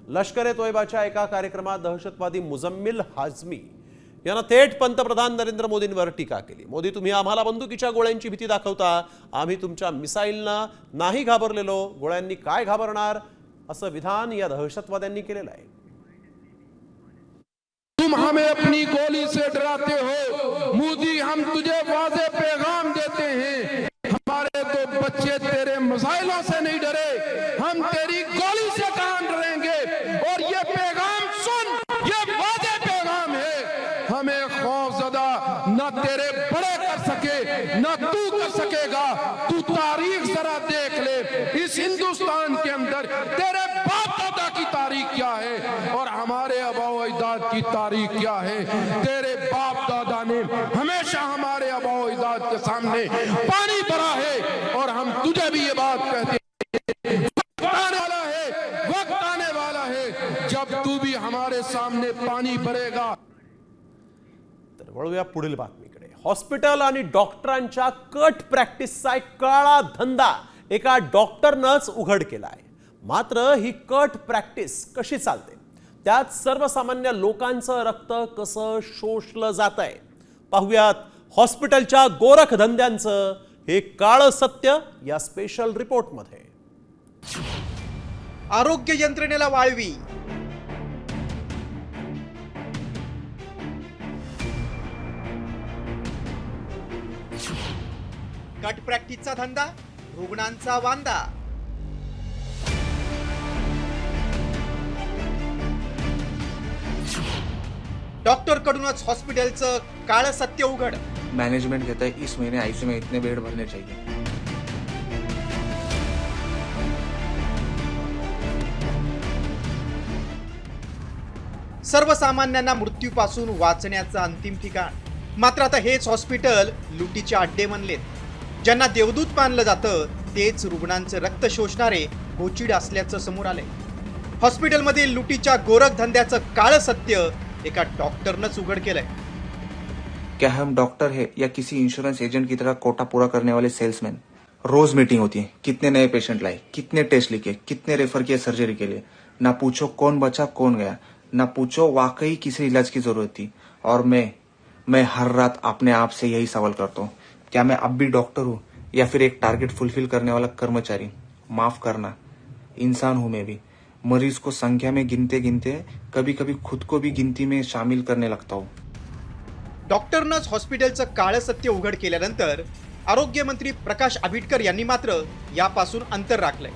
लष्कर-ए-तोयबाच्या एका कार्यक्रमात दहशतवादी मुजम्मिल हाजमी यानं थेट पंतप्रधान नरेंद्र मोदींवर टीका केली। मोदी, तुम्ही आम्हाला बंदुकीच्या गोळ्यांची भीती दाखवता, आम्ही तुमच्या मिसाईलना नाही घाबरलेलो, गोळ्यांनी काय घाबरणार, असं विधान या दहशतवाद्यांनी केलेलं आहे. तुम हमें अपनी गोली से डराते हो मोदी, हम तुझे वाज़े पैगाम देते हैं, हमारे तो बच्चे तेरे मिसाइलों से नहीं डरे, हम तेरी गोली से कहां डरेंगे। और ये पैगाम सुन, ये वाज़े पैगाम है, हमें खौफजदा न तेरे बड़े कर सके न तू कर सकेगा। तू तारीख जरा देख ले, इस हिंदुस्तान के अंदर तेरे बाप दादा की तारीख क्या है और हमारे आबाओ अजदाद की तारीख क्या है। तेरे बाप दादा ने हमेशा हमारे आबाओ अजदाद के सामने पानी भरा है और हम तुझे भी ये बात कहते हैं, वक्त आने वाला है, वक्त आने वाला है जब तू भी हमारे सामने पानी भरेगा। तर वळूया पुढील बातमीकडे. हॉस्पिटल आणि डॉक्टरांच्या कट प्रॅक्टिसचा एक काळा धंदा एका डॉक्टरनंच उघड केलाय. मात्र ही कट प्रॅक्टिस कशी चालते, त्यात सर्वसामान्य लोकांचं रक्त कसं शोषलं जात आहे, पाहुयात हॉस्पिटलच्या गोरख धंद्यांचं हे काळं सत्य या स्पेशल रिपोर्टमध्ये. आरोग्य यंत्रणेला वाळवी, कट प्रॅक्टिसचा धंदा, रुग्णांचा वांदा. डॉक्टर कडूनच हॉस्पिटलचं काळं सत्य उघड. मैनेजमेंट कहता है इस महीने आईसीयू में इतने बेड भरने चाहिए. सर्वसामान्यांना मृत्यूपासून वाचण्याचं अंतिम ठिकाण. मात्र आता हेच हॉस्पिटल लुटीचे अड्डे बनलेत. ज्यांना देवदूत मानलं जातं तेच रुग्णांचं रक्त शोषणारे गोचिड असल्याचं समोर आलंय. हॉस्पिटलमधील लुटीच्या गोरख धंद्याचं काळं सत्य एका डॉक्टरनंच उघड केलंय. क्या हम डॉक्टर है या किसी इंश्योरेंस एजेंट की तरह कोटा पूरा करने वाले सेल्समैन? रोज मीटिंग होती है, कितने नए पेशेंट लाए, कितने टेस्ट लिखे, कितने रेफर किए सर्जरी के लिए. ना पूछो कौन बचा कौन गया, ना पूछो वाकई किसी इलाज की जरूरत थी. और मैं हर रात अपने आप से यही सवाल करता हूँ, क्या मैं अब भी डॉक्टर हूँ या फिर एक टारगेट फुलफिल करने वाला कर्मचारी? माफ करना, इंसान हूं मैं भी. मरीज को संख्या में गिनते गिनते कभी कभी खुद को भी गिनती में शामिल करने लगता हूँ. डॉक्टरनंच हॉस्पिटलचं काळं सत्य उघड केल्यानंतर आरोग्य मंत्री प्रकाश आंबेडकर यांनी मात्र यापासून अंतर राखलंय.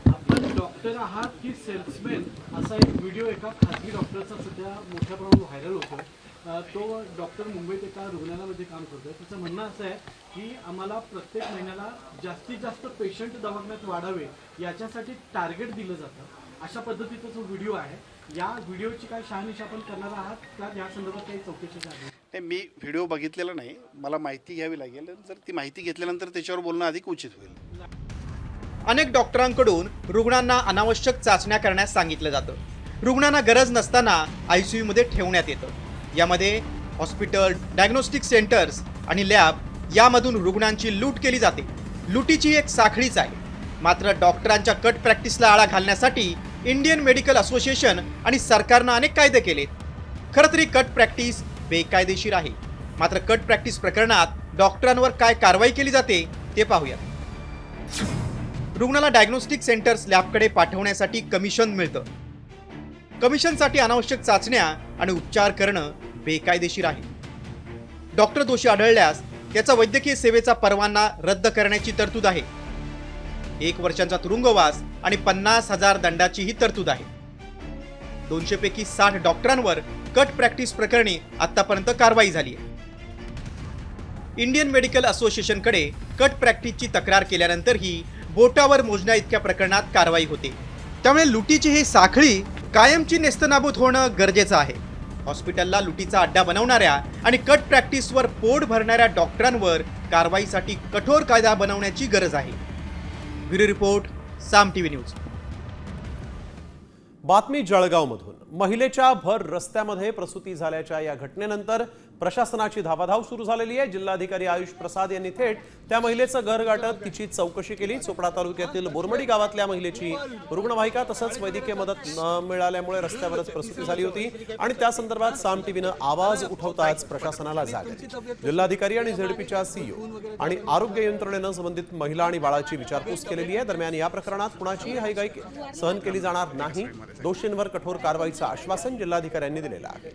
आपण डॉक्टर आहात की सेल्समॅन असा एक व्हिडिओ एका खासगी डॉक्टरचा सध्या मोठ्या प्रमाणात व्हायरल होतोय. तो डॉक्टर मुंबईत एका रुग्णालयामध्ये काम करतोय. त्याचं म्हणणं असं आहे की आम्हाला प्रत्येक महिन्याला जास्तीत जास्त पेशंट दवाखान्यात वाढावे याच्यासाठी टार्गेट दिलं जातं, अशा पद्धतीचा जो व्हिडिओ आहे. या व्हिडिओची काय शहानिशा आपण करणार आहात का, या संदर्भात काही चौकशी झाली? नाही, मी व्हिडिओ बघितलेला नाही, मला माहिती घ्यावी लागेल. जर ती माहिती घेतल्यानंतर त्याच्यावर बोलणं अधिक उचित होईल. अनेक डॉक्टरांकडून रुग्णांना अनावश्यक चाचण्या करण्यास सांगितलं जातं. रुग्णांना गरज नसताना आयसीयू मध्ये ठेवण्यात येतं. यामध्ये हॉस्पिटल, डायग्नोस्टिक सेंटर्स आणि लॅब यामधून रुग्णांची लूट केली जाते. लुटीची एक साखळीच आहे. मात्र डॉक्टरांच्या कट प्रॅक्टिसला आळा घालण्यासाठी इंडियन मेडिकल असोसिएशन आणि सरकारनं अनेक कायदे केलेत. खरं तरी कट प्रॅक्टिस बेकायदेशीर आहे. मात्र कट प्रॅक्टिस प्रकरणात डॉक्टरांवर काय कारवाई केली जाते ते पाहूया. रुग्णाला डायग्नोस्टिक सेंटर्स लॅबकडे पाठवण्यासाठी कमिशन मिळतं. कमिशनसाठी अनावश्यक चाचण्या आणि उपचार करणं बेकायदेशीर आहे. डॉक्टर दोषी आढळल्यास त्याचा वैद्यकीय सेवेचा परवाना रद्द करण्याची तरतूद आहे. 1 वर्षांचा तुरुंगवास आणि 50,000 दंडाचीही तरतूद आहे. 200 पैकी 60 डॉक्टरांवर कट प्रॅक्टिस प्रकरणी आतापर्यंत कारवाई झाली आहे. इंडियन मेडिकल असोसिएशनकडे कट प्रॅक्टिसची तक्रार केल्यानंतरही बोटावर मोजण्या इतक्या प्रकरणात कारवाई होते. त्यामुळे लुटीची ही साखळी कायमची नेस्तनाबूत होणं गरजेचं आहे. हॉस्पिटलला लुटीचा अड्डा बनवणाऱ्या आणि कट प्रॅक्टिसवर पोट भरणाऱ्या डॉक्टरांवर कारवाईसाठी कठोर कायदा बनवण्याची गरज आहे. ब्युरो रिपोर्ट, साम टीव्ही न्यूज. बातमी जळगावमधून. महिलेच्या भर रस्त्यामध्ये प्रसूती झाल्याच्या या घटनेनंतर प्रशासनाची धावाधाव सुरू झालेली आहे. जिल्हाधिकारी आयुष प्रसाद यांनी थेट त्या महिलेचं घर गाठत तिची चौकशी केली. चोपडा तालुक्यातील बोरमडी गावातल्या महिलेची रुग्णवाहिका तसंच वैद्यकीय मदत न मिळाल्यामुळे रस्त्यावरच प्रसूती झाली होती आणि त्या संदर्भात साम टीव्हीनं आवाज उठवताच प्रशासनाला जाग आली. जिल्हाधिकारी आणि झेडपीच्या सीईओ आणि आरोग्य यंत्रणेनं संबंधित महिला आणि बाळाची विचारपूस केलेली आहे. दरम्यान या प्रकरणात कुणाचीही हयगय सहन केली जाणार नाही. दोषींवर कठोर कारवाईचं आश्वासन जिल्हाधिकाऱ्यांनी दिलेलं आहे.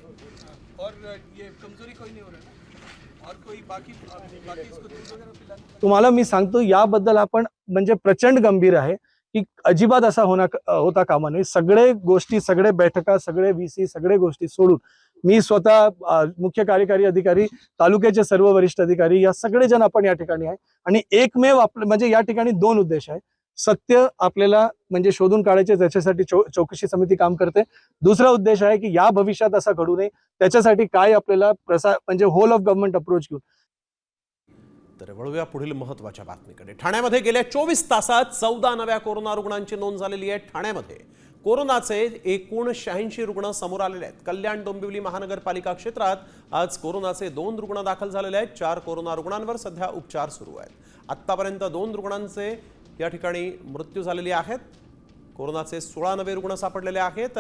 तुम्हाला मी सांगतो याबद्दल आपण म्हणजे प्रचंड गंभीर आहे की अजिबात असा होता कामा नये. सगळे गोष्टी, सगळे बैठका, सगळे VC, सगळे गोष्टी सोडून मी स्वतः मुख्य कार्यकारी अधिकारी, तालुक्याचे सर्व वरिष्ठ अधिकारी या सगळे जण आपण या ठिकाणी आहे आणि एकमेव म्हणजे या ठिकाणी 2 उद्देश आहे. सत्य आपल्याला म्हणजे शोधून काढायचे, त्याच्यासाठी चौकशी समिती काम करते. दुसरा उद्देश आहे की या भविष्यात असा घडू नये, त्याच्यासाठी काय आपल्याला म्हणजे होल ऑफ गव्हर्नमेंट अप्रोच घेऊन. तर वळूया पुढील महत्त्वाच्या बातमीकडे. ठाण्यामध्ये गेल्या 24 तासात 14 नव्या कोरोना रुग्णांची नोंद झालेली आहे. ठाण्यामध्ये कोरोनाचे एकूण 86 रुग्ण समोर आलेले आहेत. कल्याण डोंबिवली महानगरपालिका क्षेत्रात आज कोरोनाचे 2 रुग्ण दाखल झालेले आहेत. 4 कोरोना रुग्णांवर सध्या उपचार सुरू आहेत. आतापर्यंत 2 रुग्णांचे या ठिकाणी मृत्यू झालेले आहेत. कोरोनाचे 16 नवे रुग्ण सापडलेले आहेत.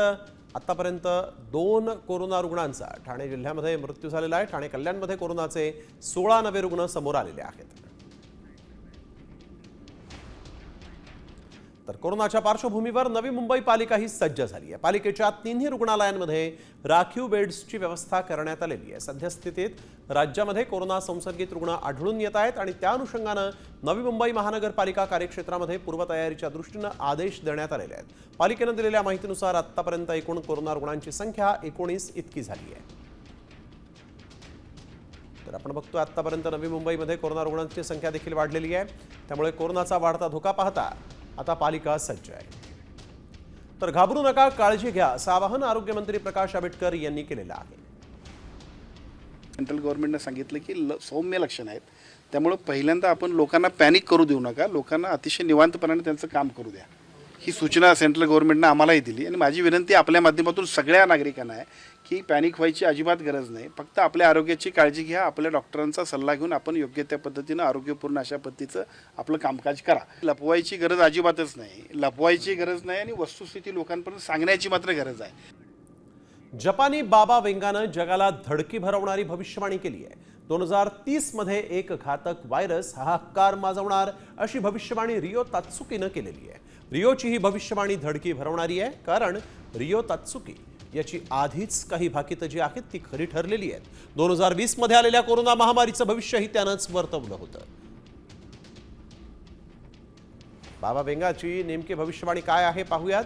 आतापर्यंत 2 कोरोना रुग्णांचा ठाणे जिल्ह्यामध्ये मृत्यू झालेला आहे. ठाणे कल्याणमध्ये कोरोनाचे 16 नवे रुग्ण समोर आलेले आहेत. तर कोरोनाच्या पार्श्वभूमीवर नवी मुंबई पालिका ही सज्ज झाली आहे. पालिकेच्या 3ही रुग्णालयांमध्ये राखीव बेड्सची व्यवस्था करण्यात आलेली आहे. सद्यस्थितीत राज्यामध्ये कोरोना संसर्गित रुग्ण आढळून येत आहेत आणि त्या अनुषंगानं नवी मुंबई महानगरपालिका कार्यक्षेत्रामध्ये पूर्वतयारीच्या दृष्टीनं आदेश देण्यात आलेले आहेत. पालिकेनं दिलेल्या माहितीनुसार आतापर्यंत एकूण कोरोना रुग्णांची संख्या 19 इतकी झाली आहे. तर आपण बघतो आतापर्यंत नवी मुंबईमध्ये कोरोना रुग्णांची संख्या देखील वाढलेली आहे. त्यामुळे कोरोनाचा वाढता धोका पाहता आता पालिका सज्ज आहे. तर घाबरू नका, काळजी घ्या असं आवाहन आरोग्यमंत्री प्रकाश आंबेडकर यांनी केलेलं आहे. सेंट्रल गव्हर्नमेंटने सांगितलं की सौम्य लक्षणं आहेत, त्यामुळे पहिल्यांदा आपण लोकांना पॅनिक करू देऊ नका. लोकांना अतिशय निवांतपणाने त्यांचं काम करू द्या. ही सूचना सेंट्रल गव्हर्नमेंटनं आम्हालाही दिली आणि माझी विनंती आपल्या माध्यमातून सगळ्या नागरिकांना आहे की पॅनिक व्हायची अजिबात गरज नाही. फक्त आपल्या आरोग्याची काळजी घ्या. आपल्या डॉक्टरांचा सल्ला घेऊन आपण योग्य त्या पद्धतीनं आरोग्यपूर्ण अशा पद्धतीचं आपलं कामकाज करा. लपवायची गरज अजिबातच नाही. लपवायची गरज नाही आणि वस्तुस्थिती लोकांपर्यंत सांगण्याची मात्र गरज आहे. जपानी बाबा वेंगानं जगाला धडकी भरवणारी भविष्यवाणी केली आहे. 2030 मध्ये एक घातक व्हायरस हाहाकार माजवणार अशी भविष्यवाणी रियो तात्सुकीनं केलेली आहे. रियोची ही भविष्यवाणी धडकी भरवणारी आहे, कारण रियो तात्सुकी याची आधीच काही भाकितं जी आहेत ती खरी ठरलेली आहेत. 2020 मध्ये आलेल्या कोरोना महामारीचं भविष्यही त्यानंच वर्तवलं होतं. बाबा वेंगाची नेमकी भविष्यवाणी काय आहे पाहूयात.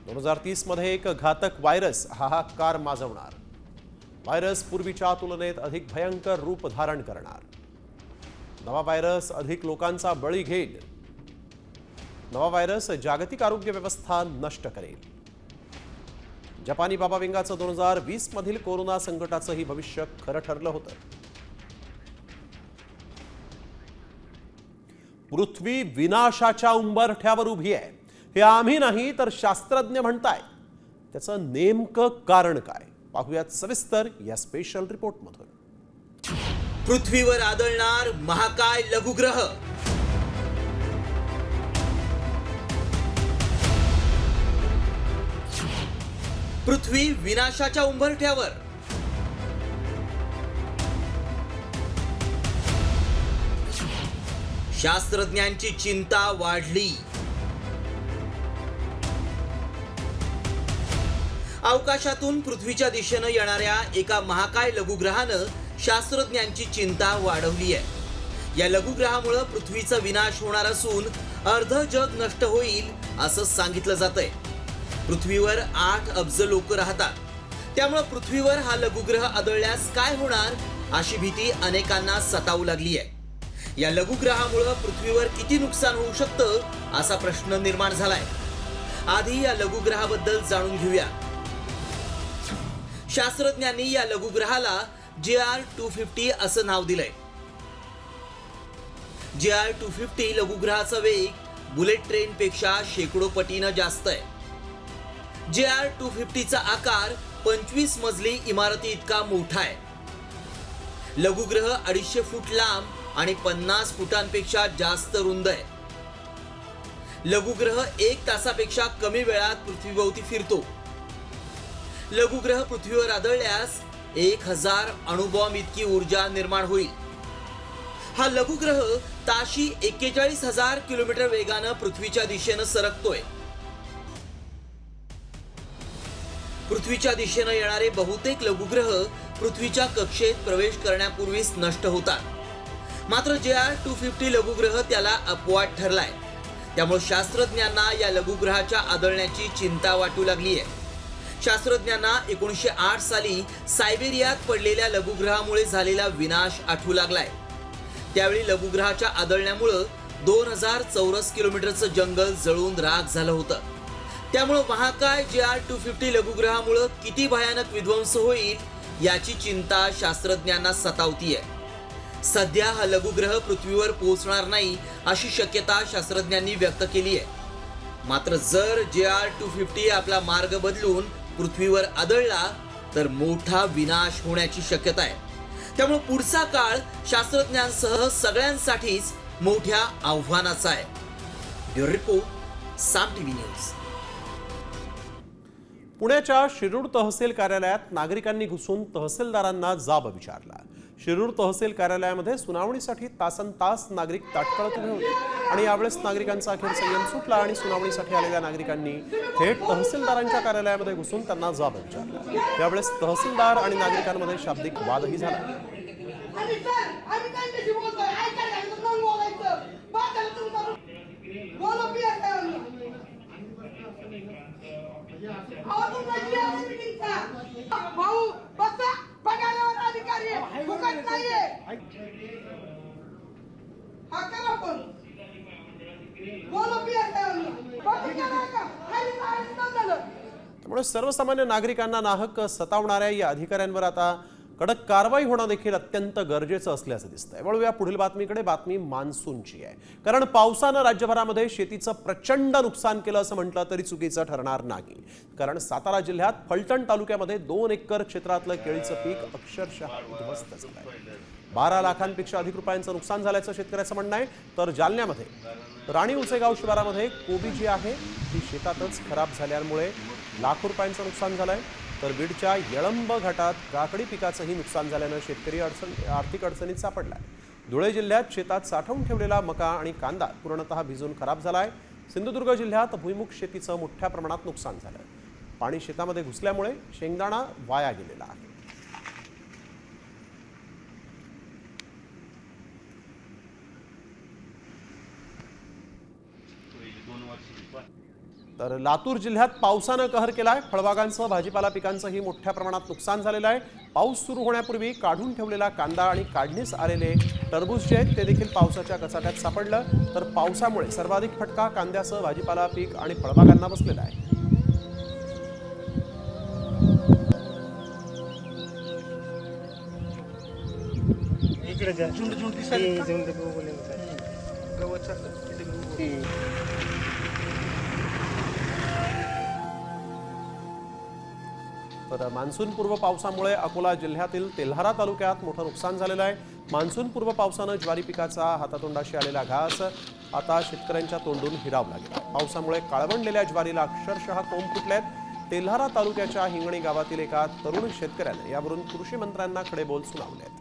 2030 मध्ये एक घातक व्हायरस हाहाकार माजवणार. व्हायरस पूर्वीच्या तुलनेत अधिक भयंकर रूप धारण करणार. नवा व्हायरस अधिक लोकांचा बळी घेईल. नवा व्हायरस जागतिक आरोग्य व्यवस्था नष्ट करेल. जपानी बाबा वेंगाचं 2020 मधील कोरोना संकटाचंही भविष्य खरं ठरलं होतं. पृथ्वी विनाशाच्या उंबरठ्यावर उभी आहे हे आम्ही नाही तर शास्त्रज्ञ म्हणतायत. त्याचं नेमकं कारण काय पाहूयात सविस्तर या स्पेशल रिपोर्टमधून. पृथ्वीवर आदळणार महाकाय लघुग्रह. पृथ्वी विनाशाच्या उंबरठ्यावर. शास्त्रज्ञांची चिंता वाढली. अवकाशातून पृथ्वीच्या दिशेनं येणाऱ्या एका महाकाय लघुग्रहानं शास्त्रज्ञांची चिंता वाढवली आहे. या लघुग्रहामुळे पृथ्वीचा विनाश होणार असून अर्ध जग नष्ट होईल असं सांगितलं जातंय. पृथ्वीवर 8 अब्ज लोक राहतात. त्यामुळे पृथ्वीवर हा लघुग्रह आदळल्यास काय होणार अशी भीती अनेकांना सतावू लागली आहे. या लघुग्रहामुळे पृथ्वीवर किती नुकसान होऊ शकतं असा प्रश्न निर्माण झालाय. आधी या लघुग्रहाबद्दल जाणून घेऊया. शास्त्रज्ञांनी या लघुग्रहाला JR-250 असं नाव दिलंय. JR-250 लघुग्रहाचा वेग बुलेट ट्रेन पेक्षा शेकडो पटीनं जास्त आहे. JR-250चा आकार 25 मजली इमारती इतका मोठा आहे. लघुग्रह 250 फूट लांब आणि 50 फुटांपेक्षा जास्त रुंद आहे. लघुग्रह 1 तासापेक्षा कमी वेळात पृथ्वीभोवती फिरतो. लघुग्रह पृथ्वीवर आदळल्यास 1000 अणुबॉम्ब इतकी ऊर्जा निर्माण होईल. हा लघुग्रह ताशी 41,000 किलोमीटर वेगानं पृथ्वीच्या दिशेनं सरकतोय. पृथ्वीच्या दिशेनं येणारे बहुतेक लघुग्रह पृथ्वीच्या कक्षेत प्रवेश करण्यापूर्वीच नष्ट होतात. मात्र JR-250 लघुग्रह त्याला अपवाद ठरलाय. त्यामुळे शास्त्रज्ञांना या लघुग्रहाच्या आदळण्याची चिंता वाटू लागली आहे. शास्त्रज्ञांना 1908 साली सायबेरियात पडलेल्या लघुग्रहामुळे झालेला विनाश आठवू लागलाय. त्यावेळी लघुग्रहाच्या आदळण्यामुळं 2000 चौरस किलोमीटरचं जंगल जळून राख झालं होतं. त्यामुळं महाकाय JR-250 लघुग्रहामुळं किती भयानक विध्वंस होईल याची चिंता शास्त्रज्ञांना सतावतीये. सध्या हा लघुग्रह पृथ्वीवर पोहोचणार नाही अशी शक्यता शास्त्रज्ञांनी व्यक्त केली आहे. मात्र जर JR-250 आपला मार्ग बदलून पृथ्वीवर आदळला तर मोठा विनाश होण्याची शक्यता आहे. त्यामुळे पुढचा काळ शास्त्रज्ञांसह सगळ्यांसाठीच मोठ्या आव्हानाचा आहे. ब्युरो रिपोर्ट, साम टीव्ही न्यूज. पुण्याच्या शिरूर तहसील कार्यालयात नागरिकांनी घुसून तहसीलदारांना जाब विचारला. शिरूर तहसील कार्यालयामध्ये सुनावणीसाठी तासनतास नागरिक ताटकळत उभे होते आणि यावेळेस नागरिकांचा अखेर संयम सुटला आणि सुनावणीसाठी आलेल्या नागरिकांनी थेट तहसीलदारांच्या कार्यालयामध्ये घुसून त्यांना जाब विचारला. यावेळेस तहसीलदार आणि नागरिकांमध्ये शाब्दिक वादही झाला. त्यामुळे सर्वसामान्य नागरिकांना नाहक सतावणाऱ्या या अधिकाऱ्यांवर आता कडक कारवाई होणं देखील अत्यंत गरजेचं असल्याचं दिसतंय. वळूया पुढील बातमीकडे. बातमी मान्सूनची आहे. कारण पावसानं राज्यभरामध्ये शेतीचं प्रचंड नुकसान केलं असं म्हटलं तरी चुकीचं ठरणार नाही. कारण सातारा जिल्ह्यात फलटण तालुक्यामध्ये 2 एकर क्षेत्रातलं केळीचं पीक अक्षरशः उद्ध्वस्त झालंय. 12 लाखांपेक्षा अधिक रुपयांचं नुकसान झाल्याचं शेतकऱ्याचं म्हणणं आहे. तर जालन्यामध्ये राणी उचेगाव शिवारामध्ये कोबी जी आहे ती शेतातच खराब झाल्यामुळे लाखो रुपयांचं नुकसान झालंय. तर बीडच्या येळंब घाटात काकडी पिकाचंही नुकसान झाल्यानं शेतकरी आर्थिक अडचणीत सापडलाय. धुळे जिल्ह्यात शेतात साठवून ठेवलेला मका आणि कांदा पूर्णतः भिजून खराब झालाय. सिंधुदुर्ग जिल्ह्यात भुईमुग शेतीचं मोठ्या प्रमाणात नुकसान झालंय. पाणी शेतामध्ये घुसल्यामुळे शेंगदाणा वाया गेलेला आहे. तर लातूर जिल्ह्यात पावसानं कहर केलाय. फळबागांसह भाजीपाला पिकांचंही मोठ्या प्रमाणात नुकसान झालेलं आहे. पाऊस सुरू होण्यापूर्वी काढून ठेवलेला कांदा आणि काढणीस आलेले टरबूज जे आहेत ते देखील पावसाच्या कचाट्यात सापडलं. तर पावसामुळे सर्वाधिक फटका कांद्यासह भाजीपाला पीक आणि फळबागांना बसलेला आहे. तर मान्सूनपूर्व पावसामुळे अकोला जिल्ह्यातील तेल्हारा तालुक्यात मोठं नुकसान झालेलं आहे. मान्सूनपूर्व पावसानं ज्वारी पिकाचा हातातोंडाशी आलेला घास आता शेतकऱ्यांच्या तोंडून हिरावला गेला. पावसामुळे काळवंडलेल्या ज्वारीला अक्षरशः कोंब फुटलेत. तेल्हारा तालुक्याच्या हिंगणी गावातील एका तरुण शेतकऱ्याने यावरून कृषी मंत्र्यांना खडेबोल सुनावले आहेत.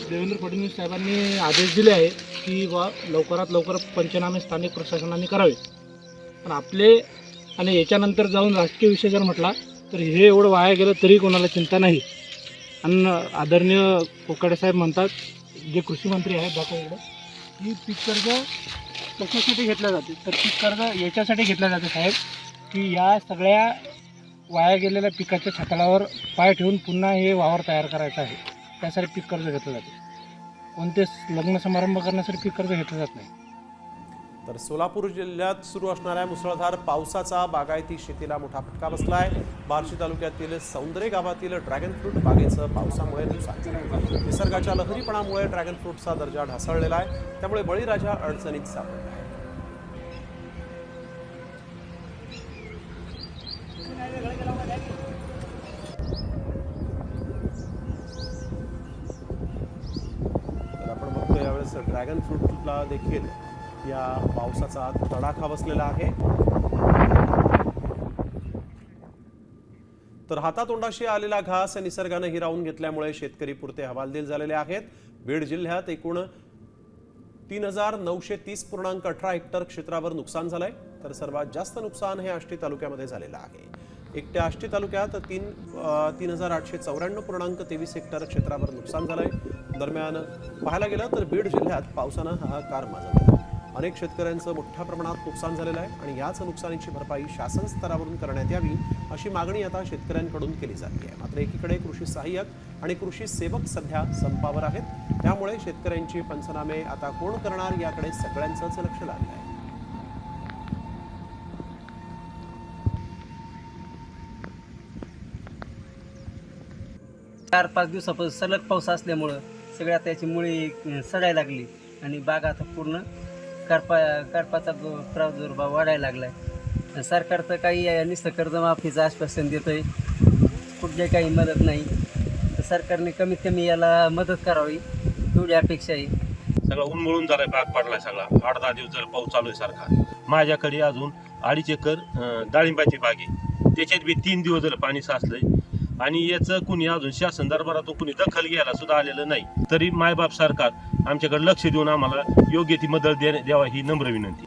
देवेंद्र फडणवीस साहेबांनी आदेश दिले आहे की लवकरात लवकर पंचनामे स्थानिक प्रशासनाने करावे. पण आपले आणि याच्यानंतर जाऊन राजकीय विषय जर म्हटला तर हे एवढं वाया गेलं तरी कोणाला चिंता नाही. आणि आदरणीय कोकाटे साहेब म्हणतात, जे कृषी मंत्री आहेत दाखवलं, की पीक कर्ज कशासाठी घेतलं जाते, तर पीक कर्ज याच्यासाठी घेतलं जाते साहेब की या सगळ्या वाया गेलेल्या पिकाच्या छाताळावर पाय ठेवून पुन्हा हे वावर तयार करायचं आहे. त्यासाठी पीक कर्ज घेतलं जाते. कोणते लग्न समारंभ करण्यासाठी पीक कर्ज घेतलं जात नाही. तर सोलापूर जिल्ह्यात सुरू असणाऱ्या मुसळधार पावसाचा बागायती शेतीला मोठा फटका बसलाय. बार्शी तालुक्यातील सौंदरे गावातील ड्रॅगन फ्रूट बागेचं पावसामुळे नुकसान झालं. निसर्गाच्या लहरीपणामुळे ड्रॅगन फ्रूटचा दर्जा ढासळलेला आहे, त्यामुळे बळीराजा अडचणीत सापडला आहे. तर आपण बघतो यावेळेस ड्रॅगन फ्रूटला देखील या पावसाचा तडाखा बसलेला आहे. तर हातातोंडाशी आलेला घास निसर्गानं हिरावून घेतल्यामुळे शेतकरी पुरते हवालदिल झालेले आहेत. बीड जिल्ह्यात एकूण 3930.18 हेक्टर क्षेत्रावर नुकसान झालंय. तर सर्वात जास्त नुकसान हे आष्टी तालुक्यामध्ये झालेलं आहे. एकट्या आष्टी तालुक्यात 3894.23 हेक्टर क्षेत्रावर नुकसान झालंय. दरम्यान पाहायला गेलं तर बीड जिल्ह्यात पावसानं हाहाकार माजवला. अनेक शेतकऱ्यांचं मोठ्या प्रमाणात नुकसान झालेलं आहे आणि याच नुकसानीची भरपाई शासन स्तरावरून करण्यात यावी अशी मागणी आता शेतकऱ्यांकडून केली जाते आहे. मात्र एकीकडे कृषी सहाय्यक आणि कृषी सेवक सध्या संपावर आहेत, त्यामुळे शेतकऱ्यांची पंचनामे आता कोण करणार याकडे सगळ्यांचंच लक्ष लागलं आहे. 4-5 दिवसापासून सलग पाऊस असल्यामुळं सगळ्या त्याची मुळी सडायला लागली आणि बाग आता पूर्ण करपाचा प्रादुर्भाव वाढायला लागलाय. सरकार तर काही नुसतं कर्जमाफीचं आश्वासन देतोय, कुठली काही मदत नाही. तर सरकारने कमीत कमी याला मदत करावी एवढी अपेक्षा आहे. सगळं उन्मळून झालाय, बाग पडलाय सगळा. 8-10 दिवस जर पाऊस चालू आहे सारखा. माझ्याकडे अजून 2.5 एकर डाळिंबाची बाग आहे, त्याच्यात बी 3 दिवस झालं पाणी साचलंय आणि याचं कुणी अजून शासन दरबारातून कुणी दखल घ्यायला सुद्धा आलेलं नाही. तरी मायबाप सरकार आमच्याकडे लक्ष देऊन आम्हाला योग्य ती मदत द्यावा ही नम्र विनंती.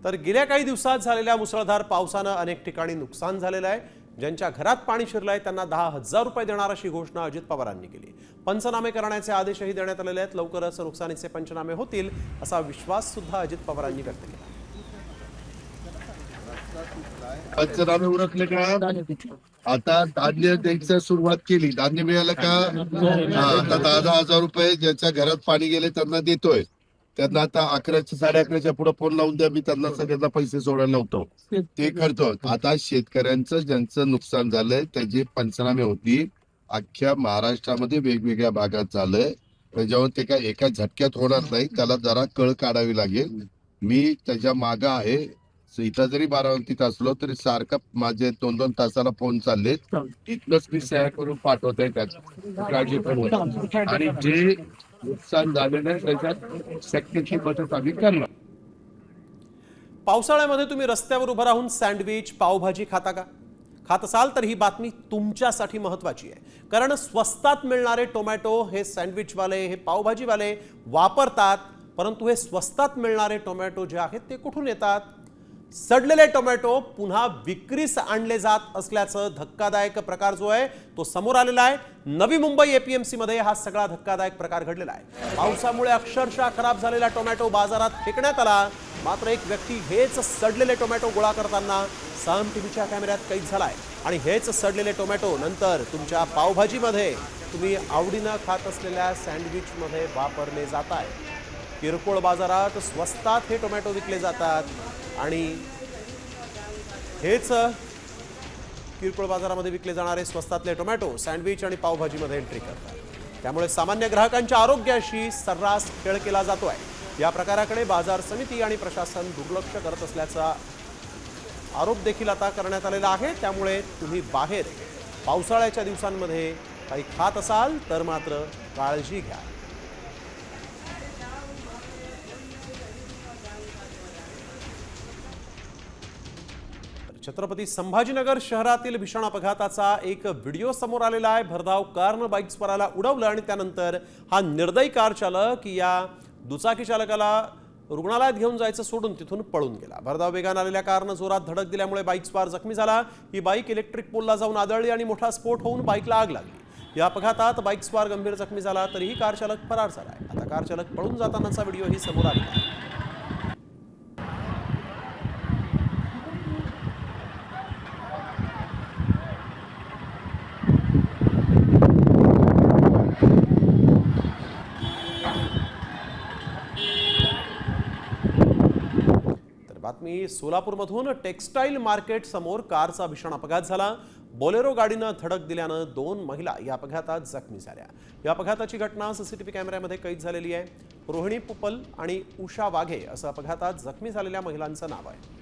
तर गेल्या काही दिवसात झालेल्या मुसळधार पावसानं अनेक ठिकाणी नुकसान झालेलं आहे. ज्यांच्या घरात पाणी शिरलंय त्यांना 10,000 रुपये देणार अशी घोषणा अजित पवारांनी केली. पंचनामे करण्याचे आदेशही देण्यात आलेले आहेत. लवकरच नुकसानीचे पंचनामे होतील असा विश्वास सुद्धा अजित पवारांनी व्यक्त केला. पंचनामे उरकले का? आता धान्य द्यायचं सुरुवात केली. धान्य मिळालं का? आता 10,000 रुपये ज्यांच्या घरात पाणी गेले त्यांना देतोय. त्यांना आता 11-11:30 पुढे फोन लावून द्या, मी त्यांना सगळ्यांना पैसे सोडायला लावतो, ते करतो. आता शेतकऱ्यांचं ज्यांचं नुकसान झालंय त्याची पंचनामे होती. अख्ख्या महाराष्ट्रामध्ये वेगवेगळ्या भागात झालंय, त्याच्यावर ते काय एका झटक्यात होणार नाही, त्याला जरा कळ काढावी लागेल. मी त्याच्या मागं आहे. इथं जरी बारामतीत असलो तरी सारखं माझे 2-2 तासाला फोन चालले. इथलंच मी सह्या करून पाठवतोय त्यात काळजी करू. आणि जे नुकसान झालेलं आहे त्याच्यात शक्यची मदत आम्ही करणार. पावसाळ्यामध्ये तुम्ही रस्त्यावर उभं राहून सँडविच पावभाजी खाता का? खात असाल तर ही बातमी तुमच्यासाठी महत्वाची आहे. कारण स्वस्तात मिळणारे टोमॅटो हे सँडविचवाले, हे पावभाजीवाले वापरतात, परंतु हे स्वस्तात मिळणारे टोमॅटो जे आहेत ते कुठून येतात? सडलेले टोमॅटो पुन्हा विक्रीस आणले जात असल्याचं धक्कादायक प्रकार जो आहे तो समोर आलेला आहे. नवी मुंबई एपीएमसी मध्ये हा सगळा धक्कादायक प्रकार घडलेला आहे. पावसामुळे अक्षरशः खराब झालेला टोमॅटो बाजारात फेकण्यात आला. मात्र एक व्यक्ती हेच सडलेले टोमॅटो गोळा करताना साम टीव्हीच्या कॅमेऱ्यात कैद झालाय आणि हेच सडलेले टोमॅटो नंतर तुमच्या पावभाजीमध्ये, तुम्ही आवडीनं खात असलेल्या सँडविचमध्ये वापरले जात आहे. किरकोळ बाजारात स्वस्तात हे टोमॅटो विकले जातात आणि हेच किरकोळ बाजारामध्ये विकले जाणारे स्वस्तातले टोमॅटो सँडविच आणि पावभाजीमध्ये एंट्री करतात. त्यामुळे सामान्य ग्राहकांच्या आरोग्याशी सर्रास खेळ केला जातोय. या प्रकाराकडे बाजार समिती आणि प्रशासन दुर्लक्ष करत असल्याचा आरोप देखील आता करण्यात आलेला आहे. त्यामुळे तुम्ही बाहेर पावसाळ्याच्या दिवसांमध्ये काही खात असाल तर मात्र काळजी घ्या. छत्रपती संभाजीनगर शहरातील भीषण अपघाताचा एक व्हिडिओ समोर आलेला आहे. भरधाव कारनं बाईक स्वाराला उडवलं आणि त्यानंतर हा निर्दयी कार चालक या दुचाकी चालकाला रुग्णालयात घेऊन जायचं सोडून तिथून पळून गेला. भरधाव वेगानं आलेल्या कारनं जोरात धडक दिल्यामुळे बाईक स्वार जखमी झाला. ही बाईक इलेक्ट्रिक पोलला जाऊन आदळली आणि मोठा स्फोट होऊन बाईकला आग लागली. या अपघातात बाईक स्वार गंभीर जखमी झाला, तरीही कार चालक फरार झाला आहे. आता कार चालक पळून जातानाचा व्हिडिओही समोर आलेला आहे. बातमी सोलापूरमधून टेक्स्टाईल मार्केट समोर कारचा भीषण अपघात झाला. बोलेरो गाडीनं धडक दिल्यानं 2 महिला या अपघातात जखमी झाल्या. या अपघाताची घटना सीसीटीव्ही कॅमेऱ्यामध्ये कैद झालेली आहे. रोहिणी पुपल आणि उषा वाघे असं अपघातात जखमी झालेल्या महिलांचं नाव आहे.